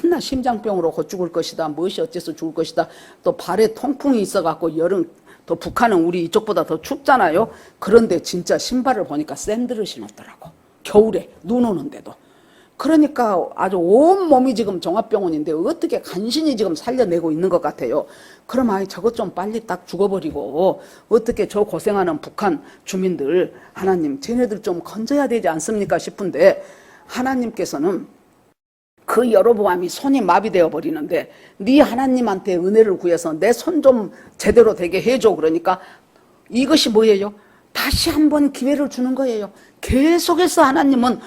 맨날 심장병으로 곧 죽을 것이다. 무엇이 어째서 죽을 것이다. 또 발에 통풍이 있어갖고 여름 또 북한은 우리 이쪽보다 더 춥잖아요. 그런데 진짜 신발을 보니까 샌들을 신었더라고. 겨울에 눈 오는데도. 그러니까 아주 온몸이 지금 종합병원인데 어떻게 간신히 지금 살려내고 있는 것 같아요. 그럼 아이 저것 좀 빨리 딱 죽어버리고 어떻게 저 고생하는 북한 주민들 하나님 쟤네들 좀 건져야 되지 않습니까 싶은데 하나님께서는 그 여로보암이 손이 마비되어 버리는데 네 하나님한테 은혜를 구해서 내 손 좀 제대로 되게 해줘. 그러니까 이것이 뭐예요? 다시 한번 기회를 주는 거예요. 계속해서 하나님은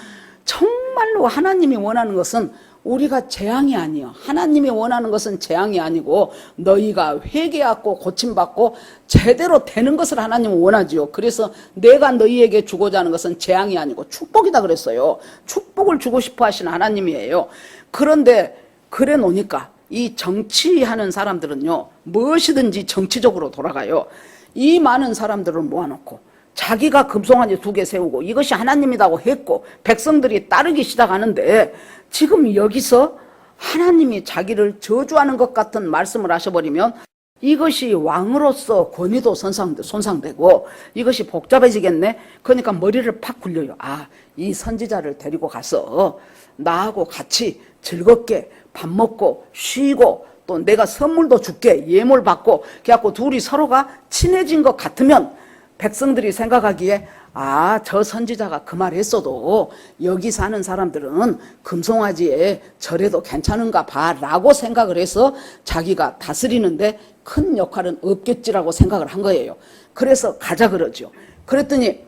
정말로 하나님이 원하는 것은 우리가 재앙이 아니에요. 하나님이 원하는 것은 재앙이 아니고 너희가 회개하고 고침받고 제대로 되는 것을 하나님은 원하지요. 그래서 내가 너희에게 주고자 하는 것은 재앙이 아니고 축복이다 그랬어요. 축복을 주고 싶어 하시는 하나님이에요. 그런데 그래 놓으니까 이 정치하는 사람들은요 무엇이든지 정치적으로 돌아가요. 이 많은 사람들을 모아놓고 자기가 금송아지 2개 세우고 이것이 하나님이라고 했고 백성들이 따르기 시작하는데 지금 여기서 하나님이 자기를 저주하는 것 같은 말씀을 하셔버리면 이것이 왕으로서 권위도 손상되고 이것이 복잡해지겠네. 그러니까 머리를 팍 굴려요. 아, 이 선지자를 데리고 가서 나하고 같이 즐겁게 밥 먹고 쉬고 또 내가 선물도 줄게 예물 받고 그래갖고 둘이 서로가 친해진 것 같으면 백성들이 생각하기에 아, 저 선지자가 그 말 했어도 여기 사는 사람들은 금송아지에 절해도 괜찮은가 봐 라고 생각을 해서 자기가 다스리는데 큰 역할은 없겠지라고 생각을 한 거예요. 그래서 가자 그러죠. 그랬더니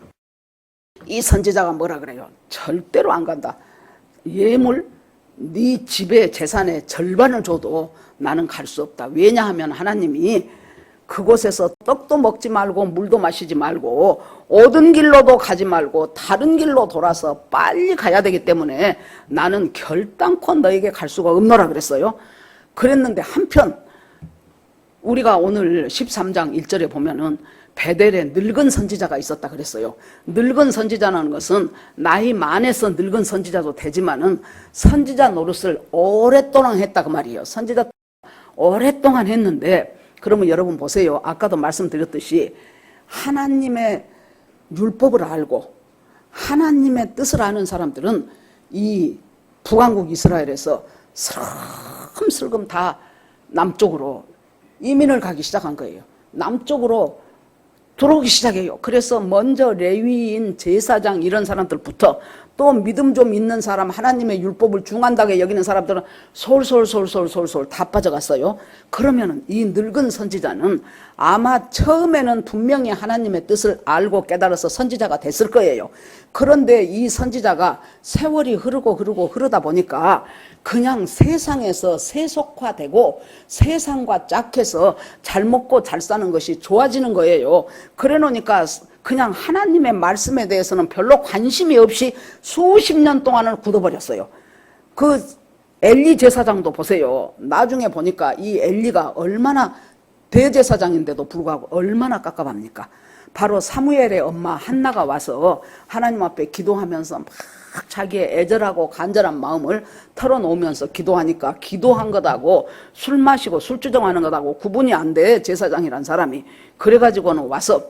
이 선지자가 뭐라 그래요? 절대로 안 간다. 예물 네 집의 재산의 절반을 줘도 나는 갈 수 없다. 왜냐하면 하나님이 그곳에서 떡도 먹지 말고 물도 마시지 말고 오던 길로도 가지 말고 다른 길로 돌아서 빨리 가야 되기 때문에 나는 결단코 너에게 갈 수가 없노라 그랬어요. 그랬는데 한편 우리가 오늘 13장 1절에 보면은 베델에 늙은 선지자가 있었다 그랬어요. 늙은 선지자라는 것은 나이 많아서 늙은 선지자도 되지만은 선지자 노릇을 오랫동안 했다 그 말이에요. 선지자 오랫동안 했는데 그러면 여러분 보세요. 아까도 말씀드렸듯이 하나님의 율법을 알고 하나님의 뜻을 아는 사람들은 이 북왕국 이스라엘에서 슬금슬금 다 남쪽으로 이민을 가기 시작한 거예요. 남쪽으로 들어오기 시작해요. 그래서 먼저 레위인, 제사장 이런 사람들부터 또 믿음 좀 있는 사람, 하나님의 율법을 중한다게 여기는 사람들은 솔솔 다 빠져갔어요. 그러면은 이 늙은 선지자는 아마 처음에는 분명히 하나님의 뜻을 알고 깨달아서 선지자가 됐을 거예요. 그런데 이 선지자가 세월이 흐르다 보니까 그냥 세상에서 세속화되고 세상과 짝해서 잘 먹고 잘 사는 것이 좋아지는 거예요. 그래 놓으니까 그냥 하나님의 말씀에 대해서는 별로 관심이 없이 수십 년 동안을 굳어버렸어요. 그 엘리 제사장도 보세요. 나중에 보니까 이 엘리가 얼마나 대제사장인데도 불구하고 얼마나 깝깝합니까? 바로 사무엘의 엄마 한나가 와서 하나님 앞에 기도하면서 막 자기의 애절하고 간절한 마음을 털어놓으면서 기도하니까 기도한 것하고 술 마시고 술주정하는 것하고 구분이 안 돼, 제사장이란 사람이. 그래가지고는 와서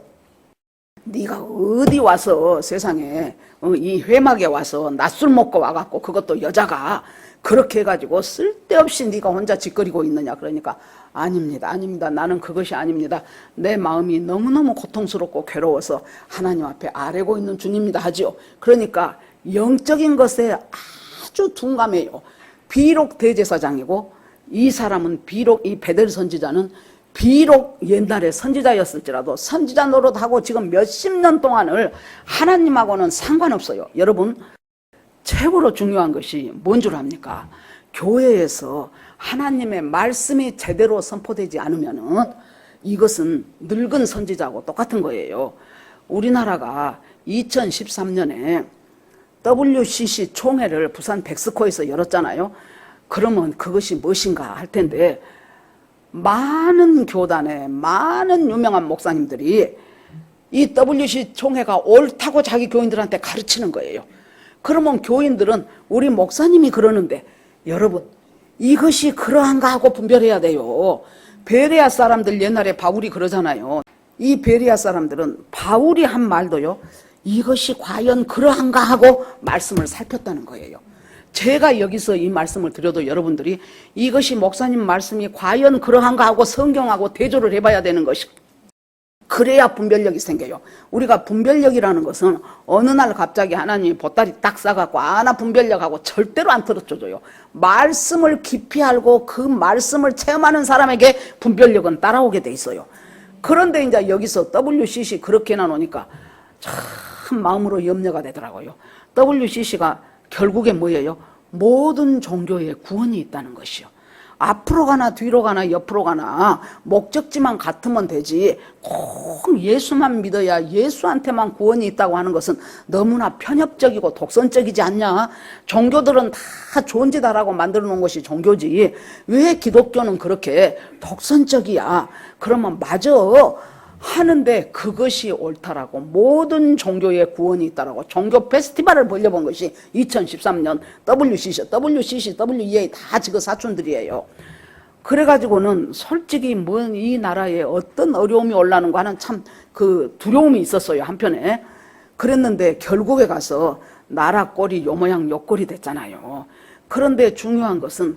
네가 어디 와서 세상에 이 회막에 와서 낮술 먹고 와갖고 그것도 여자가 그렇게 해가지고 쓸데없이 네가 혼자 짓거리고 있느냐. 그러니까 아닙니다, 아닙니다. 나는 그것이 아닙니다. 내 마음이 너무너무 고통스럽고 괴로워서 하나님 앞에 아뢰고 있는 중입니다 하지요. 그러니까 영적인 것에 아주 둔감해요. 비록 대제사장이고 이 사람은 비록 이 베델 선지자는 비록 옛날에 선지자였을지라도 선지자 노릇하고 지금 몇십 년 동안을 하나님하고는 상관없어요. 여러분, 최고로 중요한 것이 뭔 줄 압니까? 교회에서 하나님의 말씀이 제대로 선포되지 않으면은 이것은 늙은 선지자하고 똑같은 거예요. 우리나라가 2013년에 WCC 총회를 부산 백스코에서 열었잖아요. 그러면 그것이 무엇인가 할 텐데, 많은 교단에 많은 유명한 목사님들이 이 WCC 총회가 옳다고 자기 교인들한테 가르치는 거예요. 그러면 교인들은 우리 목사님이 그러는데, 여러분 이것이 그러한가 하고 분별해야 돼요. 베레아 사람들 옛날에 바울이 그러잖아요. 이 베레아 사람들은 바울이 한 말도요, 이것이 과연 그러한가 하고 말씀을 살폈다는 거예요. 제가 여기서 이 말씀을 드려도 여러분들이 이것이 목사님 말씀이 과연 그러한가 하고 성경하고 대조를 해봐야 되는 것이, 그래야 분별력이 생겨요. 우리가 분별력이라는 것은 어느 날 갑자기 하나님이 보따리 딱 싸갖고 아나 분별력하고 절대로 안 틀어줘요. 말씀을 깊이 알고 그 말씀을 체험하는 사람에게 분별력은 따라오게 돼 있어요. 그런데 이제 여기서 WCC 그렇게 나누니까 참 마음으로 염려가 되더라고요. WCC가 결국에 뭐예요? 모든 종교에 구원이 있다는 것이요. 앞으로 가나 뒤로 가나 옆으로 가나 목적지만 같으면 되지, 꼭 예수만 믿어야 예수한테만 구원이 있다고 하는 것은 너무나 편협적이고 독선적이지 않냐? 종교들은 다 좋은 짓 하라고 만들어 놓은 것이 종교지 왜 기독교는 그렇게 독선적이야? 그러면 맞아 하는데 그것이 옳다라고, 모든 종교에 구원이 있다라고 종교 페스티벌을 벌려본 것이 2013년 WCC, WEA 다 지금 사촌들이에요. 그래가지고는 솔직히 뭐 이 나라에 어떤 어려움이 올라는 거 하는 참 그 두려움이 있었어요, 한편에. 그랬는데 결국에 가서 나라 꼴이 요 모양 요 꼴이 됐잖아요. 그런데 중요한 것은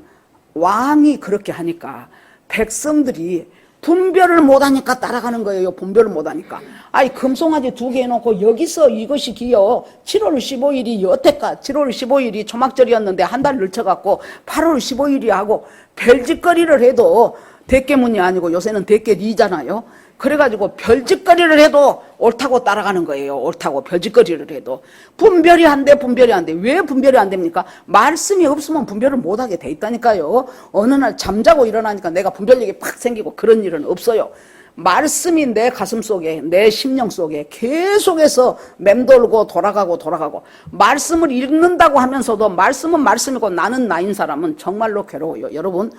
왕이 그렇게 하니까 백성들이 분별을 못하니까 따라가는 거예요. 분별을 못하니까. 아이, 금송아지 2개 해놓고 여기서 이것이 기여 7월 15일이 여태까 7월 15일이 초막절이었는데 한 달 늦춰갖고 8월 15일이 하고 별짓거리를 해도 대깨문이 아니고 요새는 대깨리잖아요. 그래가지고 별짓거리를 해도 옳다고 따라가는 거예요. 옳다고 별짓거리를 해도. 분별이 안 돼, 분별이 안 돼. 왜 분별이 안 됩니까? 말씀이 없으면 분별을 못하게 돼 있다니까요. 어느 날 잠자고 일어나니까 내가 분별력이 팍 생기고 그런 일은 없어요. 말씀이 내 가슴 속에, 내 심령 속에 계속해서 맴돌고 돌아가고 말씀을 읽는다고 하면서도 말씀은 말씀이고 나는 나인 사람은 정말로 괴로워요. 여러분,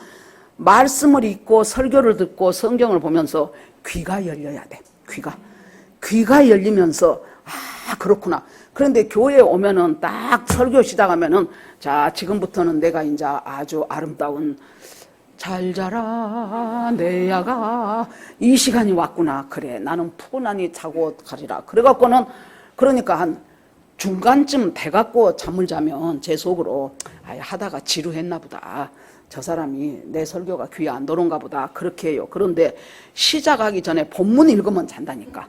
말씀을 읽고 설교를 듣고 성경을 보면서 귀가 열려야 돼. 귀가 열리면서 그렇구나. 그런데 교회에 오면은 딱 설교 시작하면은 자, 지금부터는 내가 이제 아주 아름다운 잘 자라 내 야가 이 시간이 왔구나. 그래, 나는 푸근하니 자고 가리라. 그래갖고는 그러니까 한 중간쯤 돼갖고 잠을 자면 제 속으로 하다가 지루했나 보다. 저 사람이 내 설교가 귀에 안 들어온가 보다. 그렇게 해요. 그런데 시작하기 전에 본문 읽으면 잔다니까.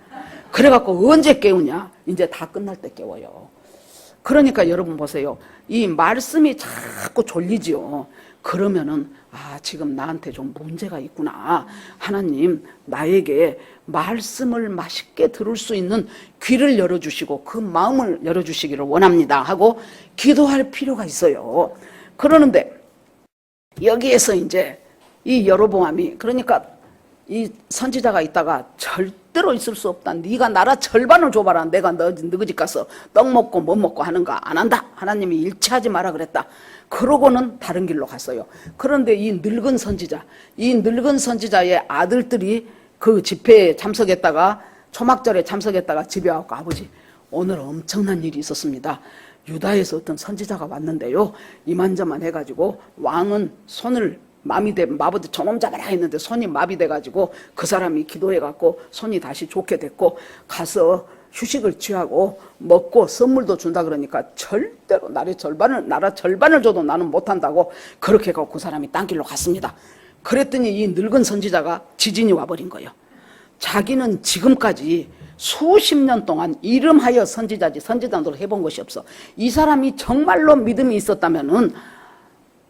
그래갖고 언제 깨우냐? 이제 다 끝날 때 깨워요. 그러니까 여러분 보세요. 이 말씀이 자꾸 졸리지요. 그러면은 지금 나한테 좀 문제가 있구나. 하나님, 나에게 말씀을 맛있게 들을 수 있는 귀를 열어주시고 그 마음을 열어주시기를 원합니다 하고 기도할 필요가 있어요. 그러는데 여기에서 이제 이 여로보암이, 그러니까 이 선지자가 있다가 절대로 있을 수 없다. 네가 나라 절반을 줘봐라. 내가 너희 집 가서 떡 먹고 뭐 먹고 하는가. 안 한다. 하나님이 일치하지 마라 그랬다. 그러고는 다른 길로 갔어요. 그런데 이 늙은 선지자의 아들들이 그 집회에 참석했다가 초막절에 참석했다가 집에 와서 아버지 오늘 엄청난 일이 있었습니다. 유다에서 어떤 선지자가 왔는데요. 이만저만 해가지고 왕은 손을 마비돼 저놈 잡아라 했는데 손이 마비돼가지고 그 사람이 기도해갖고 손이 다시 좋게 됐고 가서 휴식을 취하고 먹고 선물도 준다 그러니까 절대로 나라 절반을 줘도 나는 못한다고 그렇게 해서 그 사람이 딴 길로 갔습니다. 그랬더니 이 늙은 선지자가 지진이 와버린 거예요. 자기는 지금까지 수십 년 동안 이름하여 선지자로 해본 것이 없어. 이 사람이 정말로 믿음이 있었다면은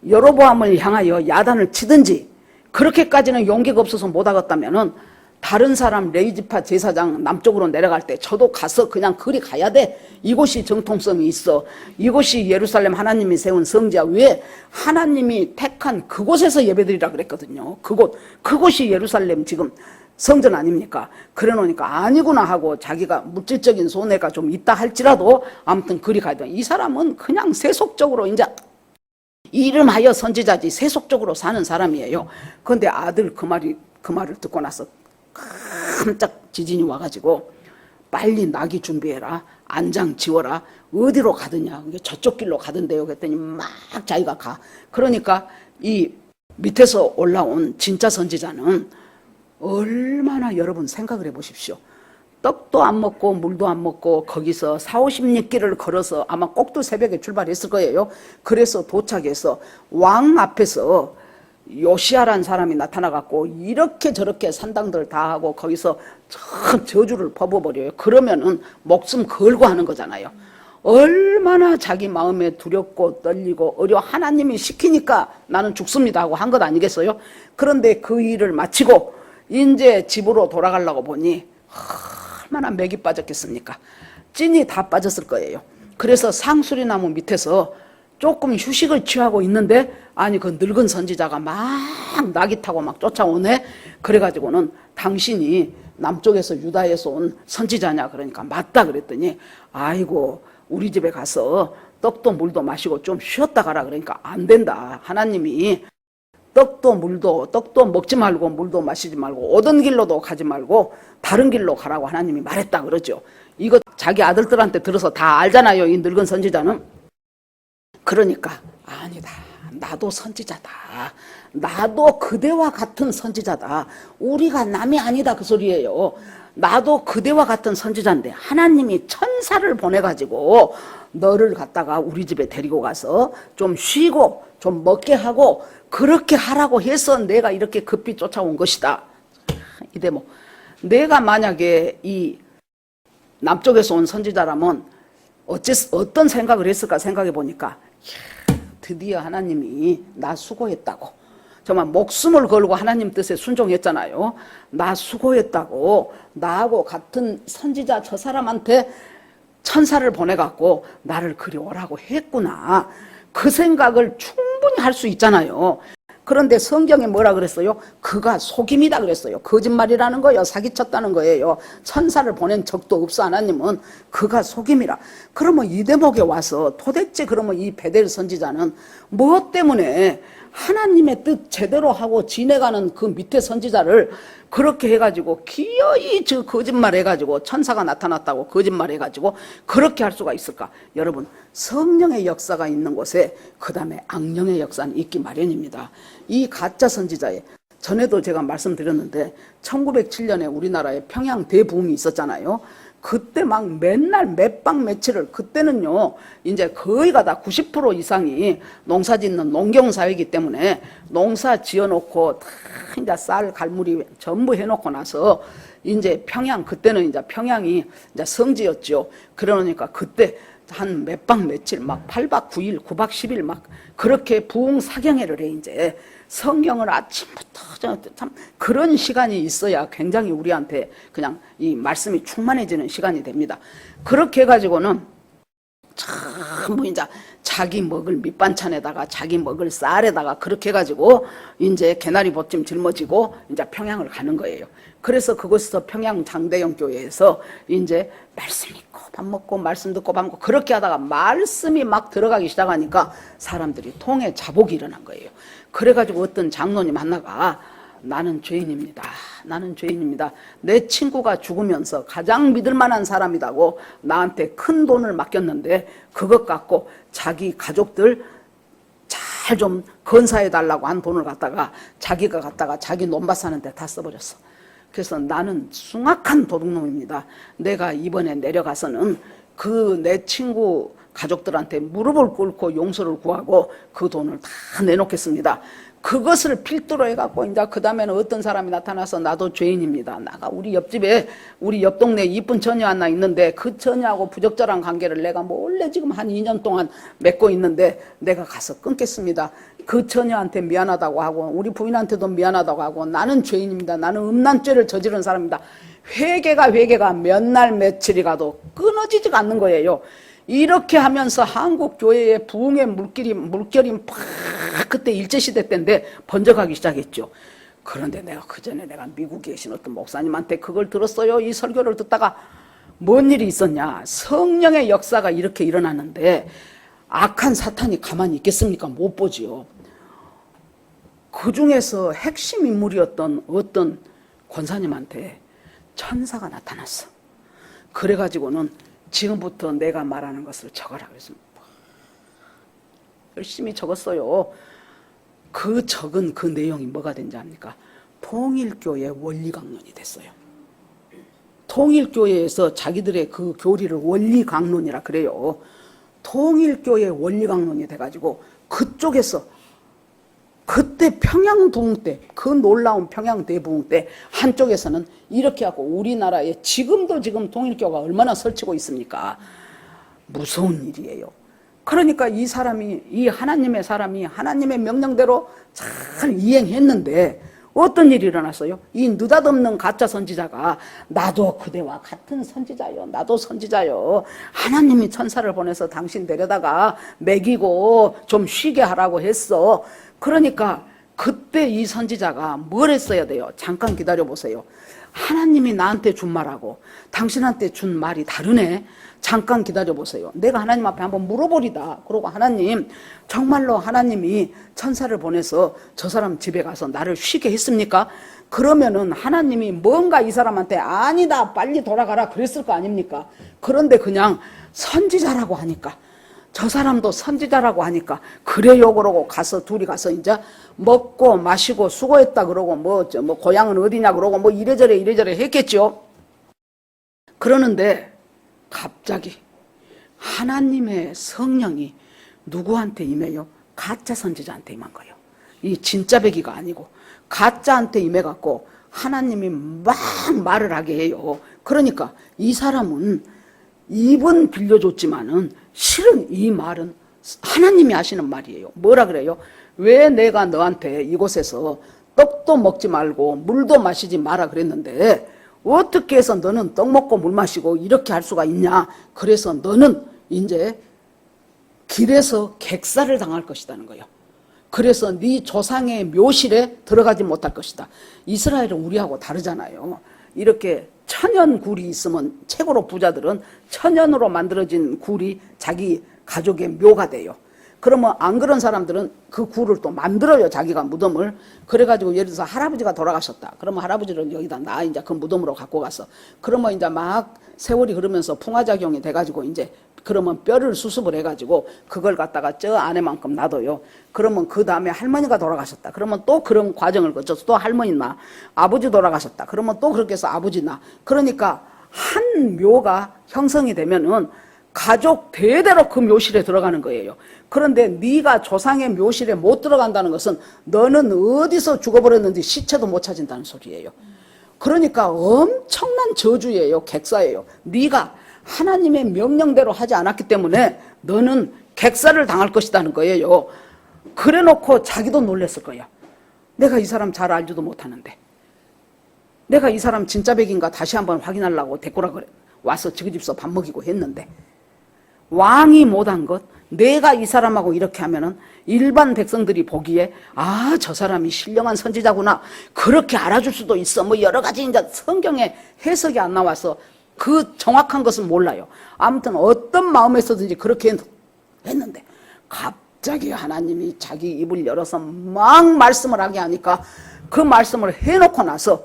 여로보암을 향하여 야단을 치든지 그렇게까지는 용기가 없어서 못하겠다면은 다른 사람 레이지파 제사장 남쪽으로 내려갈 때 저도 가서 그냥 그리 가야 돼. 이곳이 정통성이 있어. 이곳이 예루살렘 하나님이 세운 성지야. 왜? 하나님이 택한 그곳에서 예배드리라 그랬거든요. 그곳이 예루살렘 지금 성전 아닙니까? 그래 놓으니까 아니구나 하고 자기가 물질적인 손해가 좀 있다 할지라도 아무튼 그리 가야 돼. 이 사람은 그냥 세속적으로 이제 이름하여 선지자지 세속적으로 사는 사람이에요. 그런데 아들 그 말을 듣고 나서 깜짝 지진이 와가지고 빨리 나기 준비해라. 안장 지워라. 어디로 가느냐. 저쪽 길로 가던데요. 그랬더니 막 자기가 가. 그러니까 이 밑에서 올라온 진짜 선지자는 얼마나 여러분 생각을 해보십시오. 떡도 안 먹고 물도 안 먹고 거기서 40~50리길을 걸어서 아마 꼭두 새벽에 출발했을 거예요. 그래서 도착해서 왕 앞에서 요시아라는 사람이 나타나갖고 이렇게 저렇게 산당들 다 하고 거기서 참 저주를 퍼부어버려요. 그러면은 목숨 걸고 하는 거잖아요. 얼마나 자기 마음에 두렵고 떨리고 어려 하나님이 시키니까 나는 죽습니다 하고 한 것 아니겠어요? 그런데 그 일을 마치고 이제 집으로 돌아가려고 보니 얼마나 맥이 빠졌겠습니까? 찐이 다 빠졌을 거예요. 그래서 상수리나무 밑에서 조금 휴식을 취하고 있는데 아니 그 늙은 선지자가 막 낙이 타고 막 쫓아오네. 그래가지고는 당신이 남쪽에서 유다에서 온 선지자냐 그러니까 맞다 그랬더니 아이고 우리 집에 가서 떡도 물도 마시고 좀 쉬었다 가라 그러니까 안 된다. 하나님이 떡도 먹지 말고 물도 마시지 말고 오던 길로도 가지 말고 다른 길로 가라고 하나님이 말했다 그러죠. 이거 자기 아들들한테 들어서 다 알잖아요. 이 늙은 선지자는. 그러니까 아니다. 나도 선지자다. 나도 그대와 같은 선지자다. 우리가 남이 아니다 그 소리예요. 나도 그대와 같은 선지자인데 하나님이 천사를 보내가지고 너를 갖다가 우리 집에 데리고 가서 좀 쉬고 좀 먹게 하고 그렇게 하라고 해서 내가 이렇게 급히 쫓아온 것이다. 이 대목. 내가 만약에 이 남쪽에서 온 선지자라면 어떤 생각을 했을까 생각해 보니까 드디어 하나님이 나 수고했다고 정말 목숨을 걸고 하나님 뜻에 순종했잖아요. 나 수고했다고 나하고 같은 선지자 저 사람한테 천사를 보내갖고 나를 그리 오라고 했구나. 그 생각을 충분히 할 수 있잖아요. 그런데 성경에 뭐라 그랬어요? 그가 속임이다 그랬어요. 거짓말이라는 거예요. 사기쳤다는 거예요. 천사를 보낸 적도 없어 하나님은. 그가 속임이라. 그러면 이 대목에 와서 도대체 그러면 이 베델 선지자는 무엇 때문에 하나님의 뜻 제대로 하고 지내가는 그 밑에 선지자를 그렇게 해가지고 기어이 저 거짓말 해가지고 천사가 나타났다고 거짓말 해가지고 그렇게 할 수가 있을까? 여러분 성령의 역사가 있는 곳에 그 다음에 악령의 역사는 있기 마련입니다. 이 가짜 선지자의 전에도 제가 말씀드렸는데 1907년에 우리나라에 평양 대부흥이 있었잖아요. 그때 막 맨날 몇박 며칠을 그때는요 이제 거의가 다 90% 이상이 농사 짓는 농경사회이기 때문에 농사 지어놓고 다 이제 쌀 갈무리 전부 해놓고 나서 이제 그때는 이제 평양이 이제 성지였죠. 그러니까 그때 한 몇박 며칠 막 8박 9일 9박 10일 막 그렇게 부흥 사경회를 해. 이제 성경을 아침부터 참 그런 시간이 있어야 굉장히 우리한테 그냥 이 말씀이 충만해지는 시간이 됩니다. 그렇게 해가지고는 전부 이제 자기 먹을 밑반찬에다가 자기 먹을 쌀에다가 그렇게 해가지고 이제 개나리 보찜 짊어지고 이제 평양을 가는 거예요. 그래서 그곳에서 평양 장대영 교회에서 이제 말씀 읽고 밥 먹고 말씀 듣고 밥 먹고 그렇게 하다가 말씀이 막 들어가기 시작하니까 사람들이 통에 자복이 일어난 거예요. 그래가지고 어떤 장로님 하나가 나는 죄인입니다. 나는 죄인입니다. 내 친구가 죽으면서 가장 믿을 만한 사람이라고 나한테 큰 돈을 맡겼는데 그것 갖고 자기 가족들 잘 좀 건사해 달라고 한 돈을 갖다가 자기가 갖다가 자기 논밭 사는데 다 써버렸어. 그래서 나는 숭악한 도둑놈입니다. 내가 이번에 내려가서는 그 내 친구 가족들한테 무릎을 꿇고 용서를 구하고 그 돈을 다 내놓겠습니다. 그것을 필두로 해갖고 이제 그 다음에는 어떤 사람이 나타나서 나도 죄인입니다. 나가 우리 옆집에 우리 옆 동네에 이쁜 처녀 하나 있는데 그 처녀하고 부적절한 관계를 내가 몰래 지금 한 2년 동안 맺고 있는데 내가 가서 끊겠습니다. 그 처녀한테 미안하다고 하고 우리 부인한테도 미안하다고 하고 나는 죄인입니다. 나는 음란죄를 저지른 사람입니다. 회개가 몇 날 며칠이 가도 끊어지지가 않는 거예요. 이렇게 하면서 한국 교회의 부흥의 물결이 팍 그때 일제시대 때인데 번져가기 시작했죠. 그런데 내가 그 전에 내가 미국에 계신 어떤 목사님한테 그걸 들었어요. 이 설교를 듣다가 뭔 일이 있었냐. 성령의 역사가 이렇게 일어나는데 악한 사탄이 가만히 있겠습니까? 못 보지요. 그 중에서 핵심 인물이었던 어떤 권사님한테 천사가 나타났어. 그래가지고는 지금부터 내가 말하는 것을 적어라 그래서 열심히 적었어요. 그 적은 그 내용이 뭐가 된지 압니까? 통일교의 원리강론이 됐어요. 통일교회에서 자기들의 그 교리를 원리강론이라 그래요. 통일교의 원리강론이 돼가지고 그쪽에서 그때 평양부흥 때, 그 놀라운 평양 대부흥 때 한쪽에서는 이렇게 하고 우리나라에 지금 통일교가 얼마나 설치고 있습니까? 무서운 일이에요. 그러니까 이 사람이, 이 하나님의 사람이 하나님의 명령대로 잘 이행했는데 어떤 일이 일어났어요? 이 느닷없는 가짜 선지자가 나도 그대와 같은 선지자요. 나도 선지자요. 하나님이 천사를 보내서 당신 데려다가 먹이고 좀 쉬게 하라고 했어. 그러니까 그때 이 선지자가 뭘 했어야 돼요? 잠깐 기다려보세요. 하나님이 나한테 준 말하고 당신한테 준 말이 다르네. 잠깐 기다려보세요. 내가 하나님 앞에 한번 물어보리다. 그러고 하나님, 정말로 하나님이 천사를 보내서 저 사람 집에 가서 나를 쉬게 했습니까? 그러면은 하나님이 뭔가 이 사람한테 아니다 빨리 돌아가라 그랬을 거 아닙니까? 그런데 그냥 선지자라고 하니까 저 사람도 선지자라고 하니까 그래요 그러고 가서 둘이 가서 이제 먹고 마시고 수고했다 그러고 뭐 고향은 어디냐 그러고 뭐 이래저래 했겠죠. 그러는데 갑자기 하나님의 성령이 누구한테 임해요? 가짜 선지자한테 임한 거예요. 이 진짜 배기가 아니고 가짜한테 임해갖고 하나님이 막 말을 하게 해요. 그러니까 이 사람은 입은 빌려줬지만은 실은 이 말은 하나님이 하시는 말이에요. 뭐라 그래요? 왜 내가 너한테 이곳에서 떡도 먹지 말고 물도 마시지 마라 그랬는데 어떻게 해서 너는 떡 먹고 물 마시고 이렇게 할 수가 있냐? 그래서 너는 이제 길에서 객사를 당할 것이라는 거예요. 그래서 네 조상의 묘실에 들어가지 못할 것이다. 이스라엘은 우리하고 다르잖아요. 이렇게 천연 굴이 있으면 최고로 부자들은 천연으로 만들어진 굴이 자기 가족의 묘가 돼요. 그러면 안 그런 사람들은 그 굴을 또 만들어요. 자기가 무덤을. 그래가지고 예를 들어서 할아버지가 돌아가셨다. 그러면 할아버지를 여기다 나 이제 그 무덤으로 갖고 가서 그러면 이제 막 세월이 흐르면서 풍화작용이 돼가지고 이제 그러면 뼈를 수습을 해가지고 그걸 갖다가 저 안에만큼 놔둬요. 그러면 그 다음에 할머니가 돌아가셨다. 그러면 또 그런 과정을 거쳐서 또 할머니 나. 아버지 돌아가셨다. 그러면 또 그렇게 해서 아버지 나. 그러니까 한 묘가 형성이 되면은 가족 대대로 그 묘실에 들어가는 거예요. 그런데 네가 조상의 묘실에 못 들어간다는 것은 너는 어디서 죽어버렸는지 시체도 못 찾은다는 소리예요. 그러니까 엄청난 저주예요. 객사예요. 네가 하나님의 명령대로 하지 않았기 때문에 너는 객사를 당할 것이라는 거예요. 그래놓고 자기도 놀랬을 거야. 내가 이 사람 잘 알지도 못하는데 내가 이 사람 진짜 백인가 다시 한번 확인하려고 데꼬라 그래 와서 저기 집서 밥 먹이고 했는데 왕이 못한 것, 내가 이 사람하고 이렇게 하면은 일반 백성들이 보기에 아, 저 사람이 신령한 선지자구나 그렇게 알아줄 수도 있어. 뭐 여러 가지 이제 성경에 해석이 안 나와서 그 정확한 것은 몰라요. 아무튼 어떤 마음에서든지 그렇게 했는데 갑자기 하나님이 자기 입을 열어서 막 말씀을 하게 하니까 그 말씀을 해놓고 나서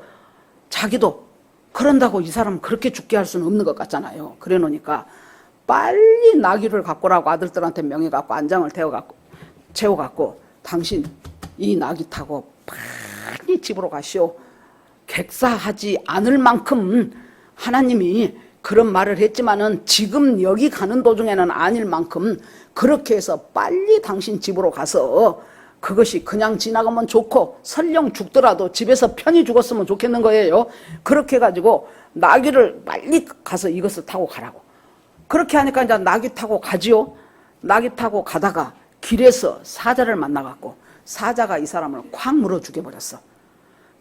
자기도 그런다고 이 사람 그렇게 죽게 할 수는 없는 것 같잖아요. 그래 놓으니까 빨리 나귀를 갖고 오라고 아들들한테 명해갖고 안장을 채워갖고 당신 이 나귀 타고 빨리 집으로 가시오. 객사하지 않을 만큼 하나님이 그런 말을 했지만은 지금 여기 가는 도중에는 아닐 만큼 그렇게 해서 빨리 당신 집으로 가서 그것이 그냥 지나가면 좋고 설령 죽더라도 집에서 편히 죽었으면 좋겠는 거예요. 그렇게 해가지고 나귀를 빨리 가서 이것을 타고 가라고. 그렇게 하니까 이제 나귀 타고 가지요. 나귀 타고 가다가 길에서 사자를 만나갖고 사자가 이 사람을 콱 물어 죽여버렸어.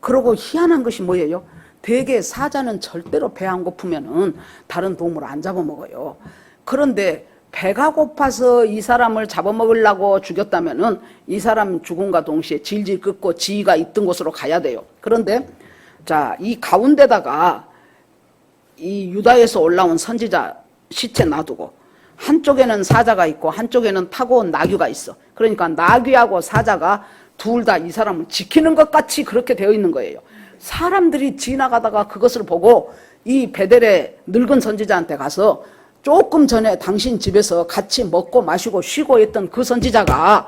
그러고 희한한 것이 뭐예요? 대개 사자는 절대로 배 안 고프면은 다른 동물을 안 잡아먹어요. 그런데 배가 고파서 이 사람을 잡아먹으려고 죽였다면은 이 사람 죽음과 동시에 질질 끓고 지위가 있던 곳으로 가야 돼요. 그런데 자, 이 가운데다가 이 유다에서 올라온 선지자 시체 놔두고 한쪽에는 사자가 있고 한쪽에는 타고 온 나귀가 있어. 그러니까 나귀하고 사자가 둘 다 이 사람을 지키는 것 같이 그렇게 되어 있는 거예요. 사람들이 지나가다가 그것을 보고 이 베델의 늙은 선지자한테 가서 조금 전에 당신 집에서 같이 먹고 마시고 쉬고 했던 그 선지자가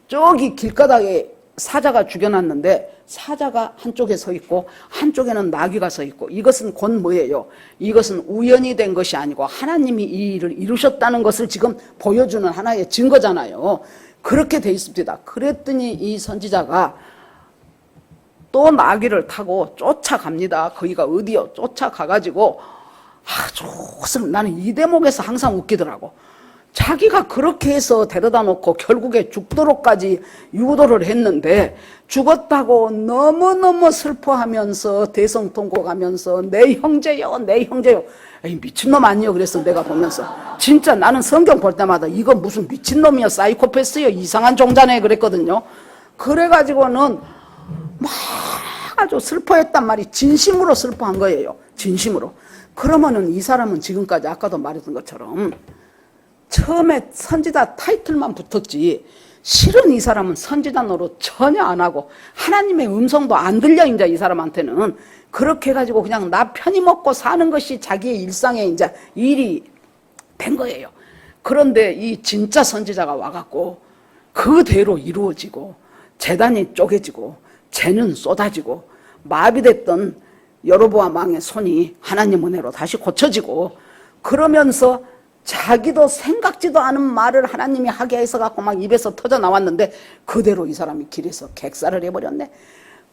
저기 길가닥에 사자가 죽여놨는데 사자가 한쪽에 서 있고 한쪽에는 나귀가 서 있고 이것은 곧 뭐예요? 이것은 우연이 된 것이 아니고 하나님이 이 일을 이루셨다는 것을 지금 보여주는 하나의 증거잖아요. 그렇게 돼 있습니다. 그랬더니 이 선지자가 또 나귀를 타고 쫓아갑니다. 거기가 어디요? 쫓아가가지고 저것을 나는 이 대목에서 항상 웃기더라고. 자기가 그렇게 해서 데려다 놓고 결국에 죽도록까지 유도를 했는데 죽었다고 너무너무 슬퍼하면서 대성통곡하면서 내 형제요 내 형제요. 에이, 미친놈 아니요 그랬어. 내가 보면서 진짜 나는 성경 볼 때마다 이거 무슨 미친놈이야 사이코패스요 이상한 종자네 그랬거든요. 그래가지고는 막 아주 슬퍼했단 말이 진심으로 슬퍼한 거예요. 진심으로. 그러면은 이 사람은 지금까지 아까도 말했던 것처럼 처음에 선지자 타이틀만 붙었지 실은 이 사람은 선지자 노릇 전혀 안 하고 하나님의 음성도 안 들려 이제 이 사람한테는 그렇게 해가지고 그냥 나 편히 먹고 사는 것이 자기의 일상의 이제 일이 된 거예요. 그런데 이 진짜 선지자가 와갖고 그대로 이루어지고 재단이 쪼개지고 재는 쏟아지고 마비됐던 여로보암 왕의 손이 하나님 은혜로 다시 고쳐지고 그러면서 자기도 생각지도 않은 말을 하나님이 하게 해서 갖고 막 입에서 터져 나왔는데 그대로 이 사람이 길에서 객사를 해버렸네.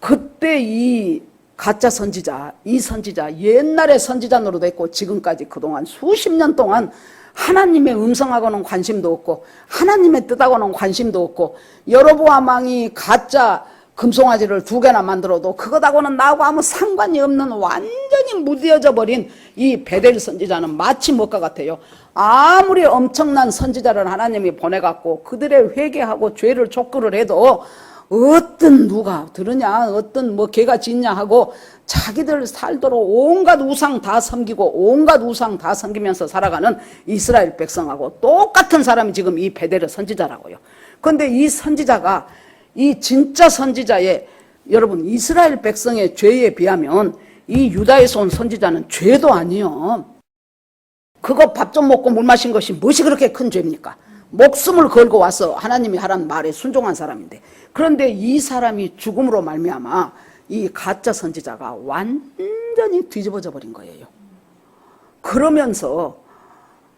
그때 이 가짜 선지자, 이 선지자 옛날에 선지자 노릇했고 지금까지 그동안 수십 년 동안 하나님의 음성하고는 관심도 없고 하나님의 뜻하고는 관심도 없고 여로보암 왕이 가짜 금송아지를 2개나 만들어도 그것하고는 나하고 아무 상관이 없는 완전히 무뎌져 버린 이 베델 선지자는 마치 뭐가 같아요. 아무리 엄청난 선지자를 하나님이 보내갖고 그들의 회개하고 죄를 촉구를 해도 어떤 누가 들으냐 어떤 뭐 개가 짖냐 하고 자기들 살도록 온갖 우상 다 섬기고 온갖 우상 다 섬기면서 살아가는 이스라엘 백성하고 똑같은 사람이 지금 이 베델의 선지자라고요. 그런데 이 선지자가 이 진짜 선지자의 여러분 이스라엘 백성의 죄에 비하면 이 유다에서 온 선지자는 죄도 아니요. 그거 밥 좀 먹고 물 마신 것이 무엇이 그렇게 큰 죄입니까? 목숨을 걸고 와서 하나님이 하라는 말에 순종한 사람인데 그런데 이 사람이 죽음으로 말미암아 이 가짜 선지자가 완전히 뒤집어져 버린 거예요. 그러면서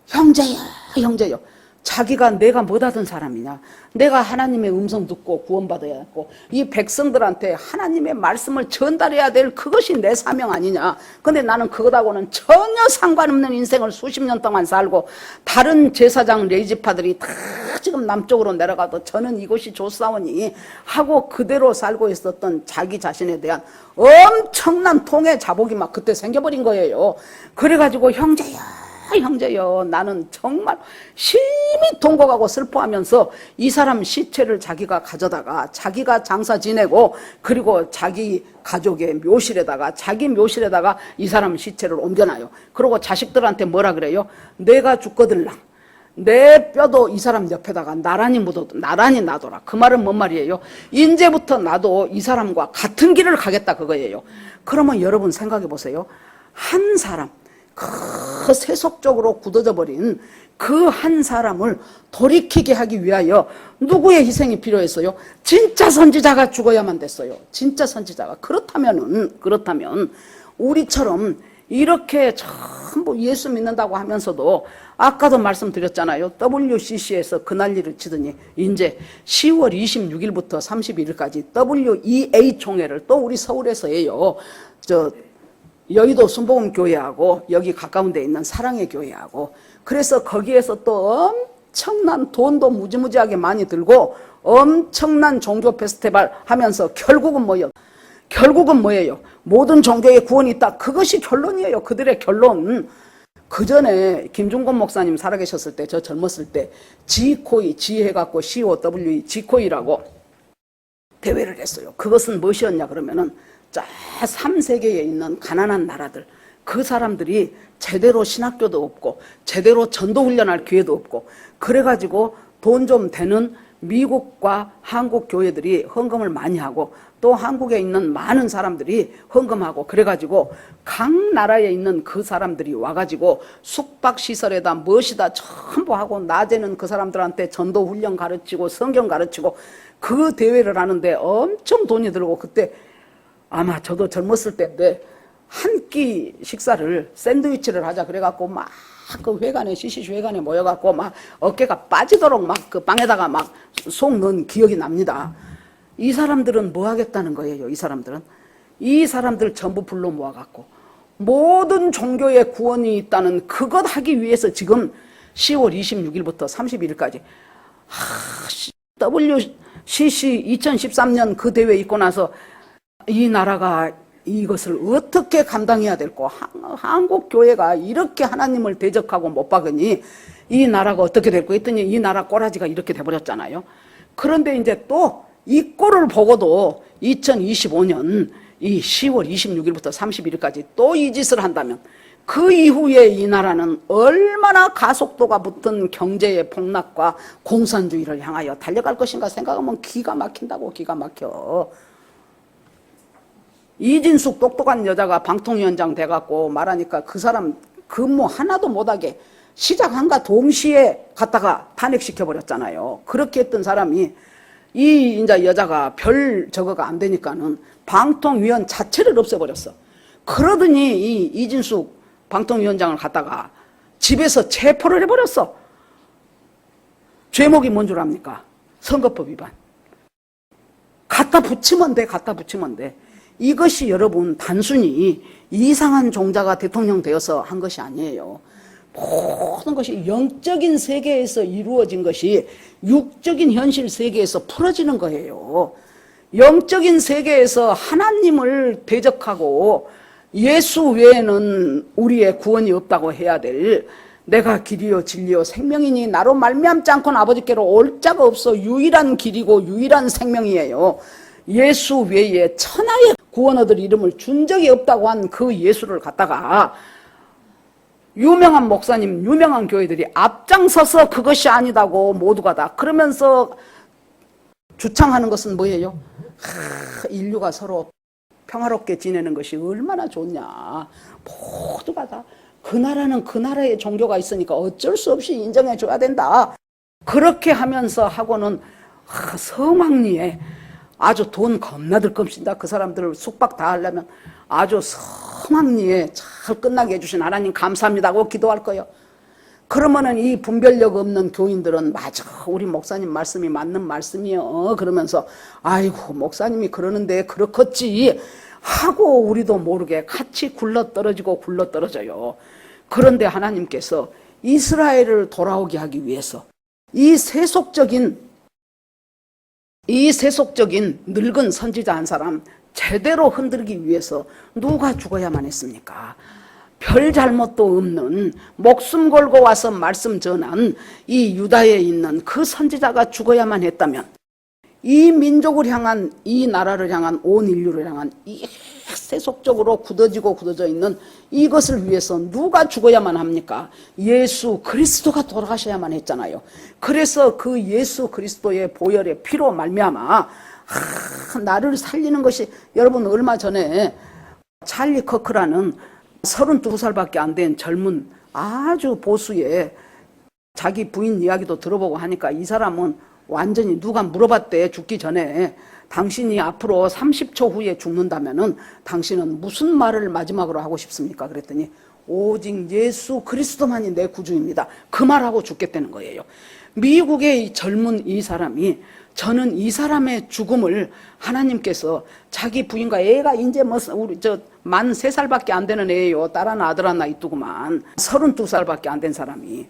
형제야 형제요. 자기가 내가 못하던 사람이냐 내가 하나님의 음성 듣고 구원받아야 했고 이 백성들한테 하나님의 말씀을 전달해야 될 그것이 내 사명 아니냐. 근데 나는 그것하고는 전혀 상관없는 인생을 수십 년 동안 살고 다른 제사장 레위지파들이 다 지금 남쪽으로 내려가도 저는 이곳이 좋사오니 하고 그대로 살고 있었던 자기 자신에 대한 엄청난 통해 자복이 막 그때 생겨버린 거예요. 그래가지고 형제야 형제여, 나는 정말 심히 통곡하고 슬퍼하면서 이 사람 시체를 자기가 가져다가 자기가 장사 지내고 그리고 자기 가족의 묘실에다가 자기 묘실에다가 이 사람 시체를 옮겨놔요. 그리고 자식들한테 뭐라 그래요? 내가 죽거들랑 내 뼈도 이 사람 옆에다가 나란히 묻어도 나란히 놔둬라. 그 말은 뭔 말이에요? 이제부터 나도 이 사람과 같은 길을 가겠다 그거예요. 그러면 여러분 생각해 보세요. 한 사람, 그 세속적으로 굳어져 버린 그 한 사람을 돌이키게 하기 위하여 누구의 희생이 필요했어요? 진짜 선지자가 죽어야만 됐어요. 진짜 선지자가. 그렇다면 우리처럼 이렇게 전부 예수 믿는다고 하면서도 아까도 말씀드렸잖아요. WCC에서 그 난리를 치더니 이제 10월 26일부터 31일까지 WEA 총회를 또 우리 서울에서 해요. 여의도 순복음교회하고 여기 가까운 데 있는 사랑의 교회하고 그래서 거기에서 또 엄청난 돈도 무지무지하게 많이 들고 엄청난 종교 페스티벌 하면서 결국은 뭐예요? 모든 종교에 구원이 있다. 그것이 결론이에요. 그들의 결론. 그 전에 김중곤 목사님 살아계셨을 때, 저 젊었을 때 지코이, 지해갖고 COWE, 지코이라고 대회를 했어요. 그것은 무엇이었냐 그러면은 저 3세계에 있는 가난한 나라들, 그 사람들이 제대로 신학교도 없고 제대로 전도훈련할 기회도 없고 그래가지고 돈 좀 되는 미국과 한국 교회들이 헌금을 많이 하고 또 한국에 있는 많은 사람들이 헌금하고 그래가지고 각 나라에 있는 그 사람들이 와가지고 숙박시설에다 무엇이다 전부 하고 낮에는 그 사람들한테 전도훈련 가르치고 성경 가르치고 그 대회를 하는데 엄청 돈이 들고 그때 아마 저도 젊었을 때인데 한 끼 식사를 샌드위치를 하자 그래갖고 막 그 회관에 CCC 회관에 모여갖고 막 어깨가 빠지도록 막 그 빵에다가 막 속 넣은 기억이 납니다. 이 사람들은 뭐 하겠다는 거예요? 이 사람들 전부 불러 모아갖고 모든 종교에 구원이 있다는 그것 하기 위해서 지금 10월 26일부터 31일까지 WCC 2013년 그 대회 있고 나서 이 나라가 이것을 어떻게 감당해야 될까? 한국 교회가 이렇게 하나님을 대적하고 못 박으니 이 나라가 어떻게 될까 했더니 이 나라 꼬라지가 이렇게 돼버렸잖아요. 그런데 이제 또 이 꼴을 보고도 2025년 이 10월 26일부터 31일까지 또 이 짓을 한다면 그 이후에 이 나라는 얼마나 가속도가 붙은 경제의 폭락과 공산주의를 향하여 달려갈 것인가 생각하면 기가 막힌다고. 기가 막혀. 이진숙 똑똑한 여자가 방통위원장 돼갖고 말하니까 그 사람 근무 하나도 못하게 시작한가 동시에 갖다가 탄핵시켜버렸잖아요. 그렇게 했던 사람이 이 이제 여자가 별 저거가 안 되니까는 방통위원 자체를 없애버렸어. 그러더니 이 이진숙 방통위원장을 갖다가 집에서 체포를 해버렸어. 죄목이 뭔 줄 압니까? 선거법 위반. 갖다 붙이면 돼. 이것이 여러분 단순히 이상한 종자가 대통령 되어서 한 것이 아니에요. 모든 것이 영적인 세계에서 이루어진 것이 육적인 현실 세계에서 풀어지는 거예요. 영적인 세계에서 하나님을 대적하고 예수 외에는 우리의 구원이 없다고 해야 될 내가 길이요 진리요 생명이니 나로 말미암지 않고는 아버지께로 올 자가 없어 유일한 길이고 유일한 생명이에요. 예수 외에 천하의 구원 얻을 이름을 준 적이 없다고 한 그 예수를 갖다가 유명한 목사님, 유명한 교회들이 앞장서서 그것이 아니다고 모두가 다 그러면서 주창하는 것은 뭐예요? 인류가 서로 평화롭게 지내는 것이 얼마나 좋냐. 모두가 다 그 나라는 그 나라의 종교가 있으니까 어쩔 수 없이 인정해 줘야 된다. 그렇게 하면서 하고는 성황리에 아주 돈 겁나 들검신다. 그 사람들을 숙박 다 하려면 아주 성황리에 잘 끝나게 해주신 하나님 감사합니다고 기도할 거예요. 그러면은 이 분별력 없는 교인들은 맞아 우리 목사님 말씀이 맞는 말씀이요 그러면서 아이고 목사님이 그러는데 그렇겠지 하고 우리도 모르게 같이 굴러떨어져요. 그런데 하나님께서 이스라엘을 돌아오게 하기 위해서 이 세속적인 늙은 선지자 한 사람 제대로 흔들기 위해서 누가 죽어야만 했습니까? 별 잘못도 없는 목숨 걸고 와서 말씀 전한 이 유다에 있는 그 선지자가 죽어야만 했다면 이 민족을 향한, 이 나라를 향한, 온 인류를 향한 이 세속적으로 굳어져 있는 이것을 위해서 누가 죽어야만 합니까? 예수 그리스도가 돌아가셔야만 했잖아요. 그래서 그 예수 그리스도의 보혈의 피로 말미암아 나를 살리는 것이, 여러분 얼마 전에 찰리 커크라는 32살밖에 안 된 젊은 아주 보수의, 자기 부인 이야기도 들어보고 하니까 이 사람은 완전히, 누가 물어봤대 죽기 전에, 당신이 앞으로 30초 후에 죽는다면은 당신은 무슨 말을 마지막으로 하고 싶습니까? 그랬더니 오직 예수 그리스도만이 내 구주입니다. 그 말하고 죽겠다는 거예요. 미국의 이 젊은 이 사람이, 저는 이 사람의 죽음을 하나님께서, 자기 부인과 애가 이제 우리 만 3살밖에 안 되는 애예요. 딸 하나 아들 하나 있더구만. 32살밖에 안 된 사람이.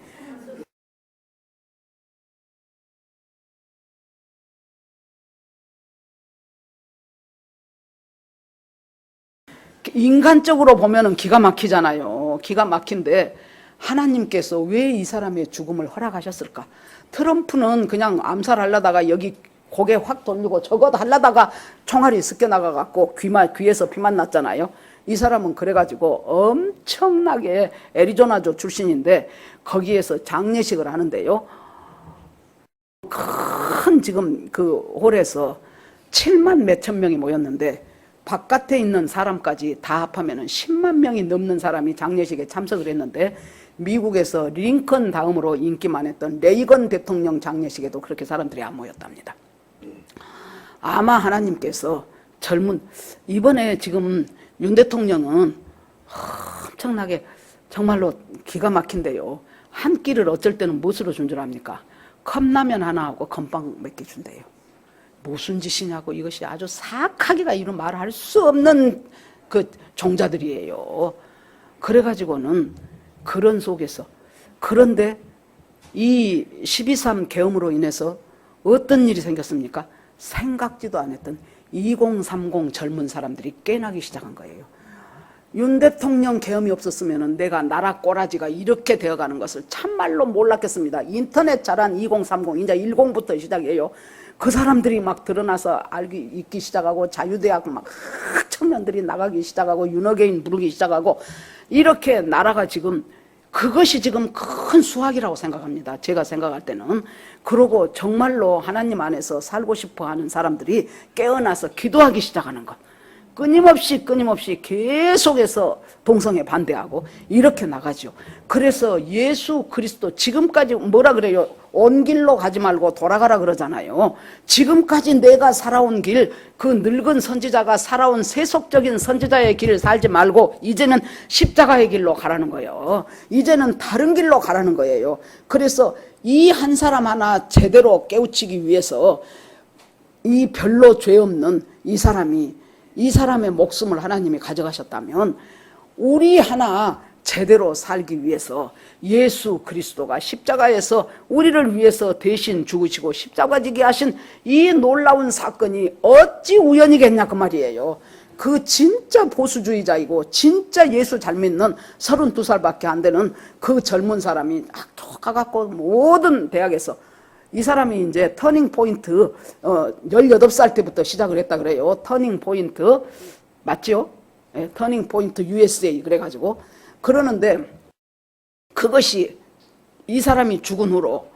인간적으로 보면은 기가 막히잖아요. 기가 막힌데 하나님께서 왜 이 사람의 죽음을 허락하셨을까? 트럼프는 그냥 암살하려다가 여기 고개 확 돌리고 저것 하려다가 총알이 습겨 나가갖고 귀에서 피만 났잖아요. 이 사람은 그래가지고 엄청나게 애리조나주 출신인데 거기에서 장례식을 하는데요. 큰 지금 그 홀에서 7만 몇천 명이 모였는데 바깥에 있는 사람까지 다 합하면 10만 명이 넘는 사람이 장례식에 참석을 했는데, 미국에서 링컨 다음으로 인기 많았던 레이건 대통령 장례식에도 그렇게 사람들이 안 모였답니다. 아마 하나님께서 이번에 지금 윤 대통령은 엄청나게 정말로 기가 막힌데요. 한 끼를 어쩔 때는 무엇으로 준 줄 압니까? 컵라면 하나하고 건빵 몇 개 준대요. 무슨 짓이냐고. 이것이 아주 사악하기가 이런 말을 할 수 없는 그 종자들이에요. 그래가지고는 그런 속에서, 그런데 이 12.3 계엄으로 인해서 어떤 일이 생겼습니까? 생각지도 않았던 2030 젊은 사람들이 깨나기 시작한 거예요. 윤 대통령 계엄이 없었으면 내가 나라 꼬라지가 이렇게 되어가는 것을 참말로 몰랐겠습니다. 인터넷 잘한 2030, 이제 10부터 시작이에요. 그 사람들이 막 드러나서 있기 시작하고, 자유대학 막 청년들이 나가기 시작하고, 윤호개인 부르기 시작하고, 이렇게 나라가 지금, 그것이 지금 큰 수확이라고 생각합니다. 제가 생각할 때는. 그러고 정말로 하나님 안에서 살고 싶어 하는 사람들이 깨어나서 기도하기 시작하는 것. 끊임없이 계속해서 동성애 반대하고 이렇게 나가죠. 그래서 예수 그리스도, 지금까지 뭐라 그래요? 온 길로 가지 말고 돌아가라 그러잖아요. 지금까지 내가 살아온 길, 그 늙은 선지자가 살아온 세속적인 선지자의 길을 살지 말고 이제는 십자가의 길로 가라는 거예요. 이제는 다른 길로 가라는 거예요. 그래서 이 한 사람 하나 제대로 깨우치기 위해서 이 별로 죄 없는 이 사람의 목숨을 하나님이 가져가셨다면, 우리 하나 제대로 살기 위해서 예수 그리스도가 십자가에서 우리를 위해서 대신 죽으시고 십자가 지게 하신 이 놀라운 사건이 어찌 우연이겠냐 그 말이에요. 그 진짜 보수주의자이고 진짜 예수 잘 믿는 32살밖에 안 되는 그 젊은 사람이 학교 가갖고 모든 대학에서, 이 사람이 이제 터닝 포인트 18살 때부터 시작을 했다 그래요. 터닝 포인트 맞죠? 네, 터닝 포인트 USA 그래가지고 그러는데, 그것이 이 사람이 죽은 후로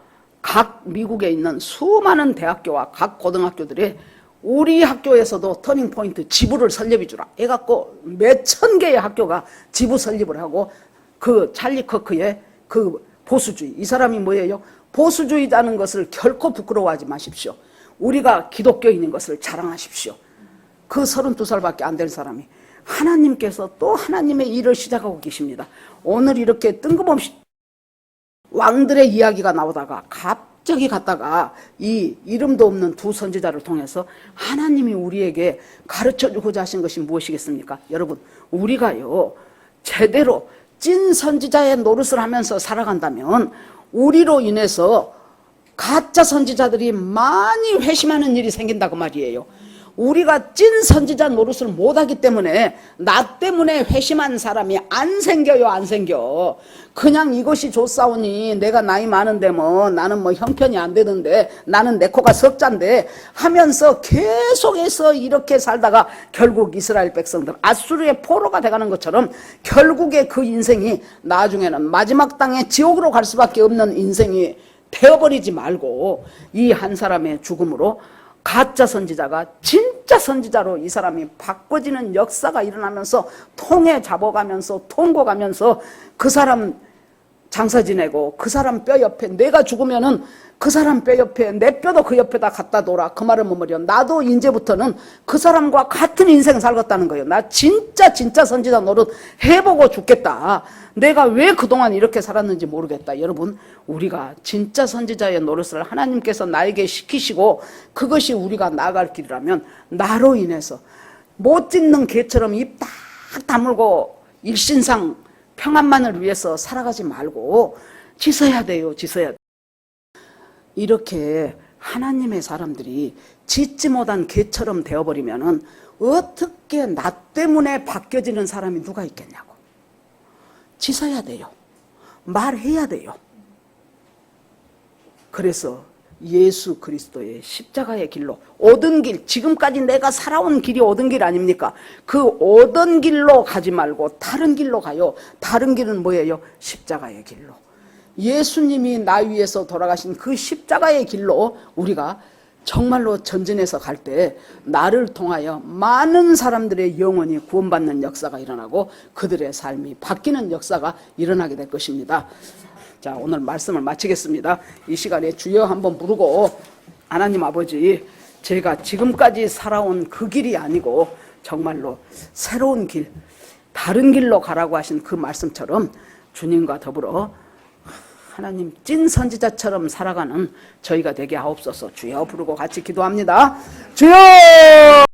각 미국에 있는 수많은 대학교와 각 고등학교들이 우리 학교에서도 터닝 포인트 지부를 설립해 주라 해갖고 몇천 개의 학교가 지부 설립을 하고, 그 찰리 커크의 그 보수주의, 이 사람이 뭐예요? 보수주의자는 것을 결코 부끄러워하지 마십시오. 우리가 기독교인인 것을 자랑하십시오. 그 32살밖에 안 된 사람이 하나님께서 또 하나님의 일을 시작하고 계십니다. 오늘 이렇게 뜬금없이 왕들의 이야기가 나오다가 갑자기 갔다가 이 이름도 없는 두 선지자를 통해서 하나님이 우리에게 가르쳐주고자 하신 것이 무엇이겠습니까? 여러분, 우리가요 제대로 찐 선지자의 노릇을 하면서 살아간다면 우리로 인해서 가짜 선지자들이 많이 회심하는 일이 생긴다고 말이에요. 우리가 찐 선지자 노릇을 못하기 때문에 나 때문에 회심한 사람이 안 생겨요. 안 생겨. 그냥 이것이 좋사오니 내가 나이 많은데 뭐 나는 뭐 형편이 안 되던데 나는 내 코가 석잔데 하면서 계속해서 이렇게 살다가 결국 이스라엘 백성들 아수르의 포로가 돼가는 것처럼 결국에 그 인생이 나중에는 마지막 땅에 지옥으로 갈 수밖에 없는 인생이 되어버리지 말고 이 한 사람의 죽음으로 가짜 선지자가 진짜 선지자로 이 사람이 바꿔지는 역사가 일어나면서 통에 잡아가면서 통고가면서 그 사람 장사 지내고 그 사람 뼈 옆에 내가 죽으면은 그 사람 뼈 옆에 내 뼈도 그 옆에다 갖다 놓으라. 그 말은 뭐뭐려. 나도 이제부터는 그 사람과 같은 인생 살겠다는 거예요. 나 진짜 선지자 노릇 해보고 죽겠다. 내가 왜 그동안 이렇게 살았는지 모르겠다. 여러분, 우리가 진짜 선지자의 노릇을 하나님께서 나에게 시키시고 그것이 우리가 나아갈 길이라면 나로 인해서 못 짖는 개처럼 입 딱 다물고 일신상 평안만을 위해서 살아가지 말고 짖어야 돼요. 짖어야 돼요. 이렇게 하나님의 사람들이 짖지 못한 개처럼 되어버리면은 어떻게 나 때문에 바뀌어지는 사람이 누가 있겠냐고. 짖어야 돼요. 말해야 돼요. 그래서 예수 그리스도의 십자가의 길로 오던 길, 지금까지 내가 살아온 길이 오던 길 아닙니까? 그 오던 길로 가지 말고 다른 길로 가요. 다른 길은 뭐예요? 십자가의 길로. 예수님이 나 위해서 돌아가신 그 십자가의 길로 우리가 정말로 전진해서 갈 때 나를 통하여 많은 사람들의 영혼이 구원받는 역사가 일어나고 그들의 삶이 바뀌는 역사가 일어나게 될 것입니다. 자, 오늘 말씀을 마치겠습니다. 이 시간에 주여 한번 부르고 하나님 아버지, 제가 지금까지 살아온 그 길이 아니고 정말로 새로운 길, 다른 길로 가라고 하신 그 말씀처럼 주님과 더불어 하나님 찐 선지자처럼 살아가는 저희가 되게 하옵소서. 주여 부르고 같이 기도합니다. 주여!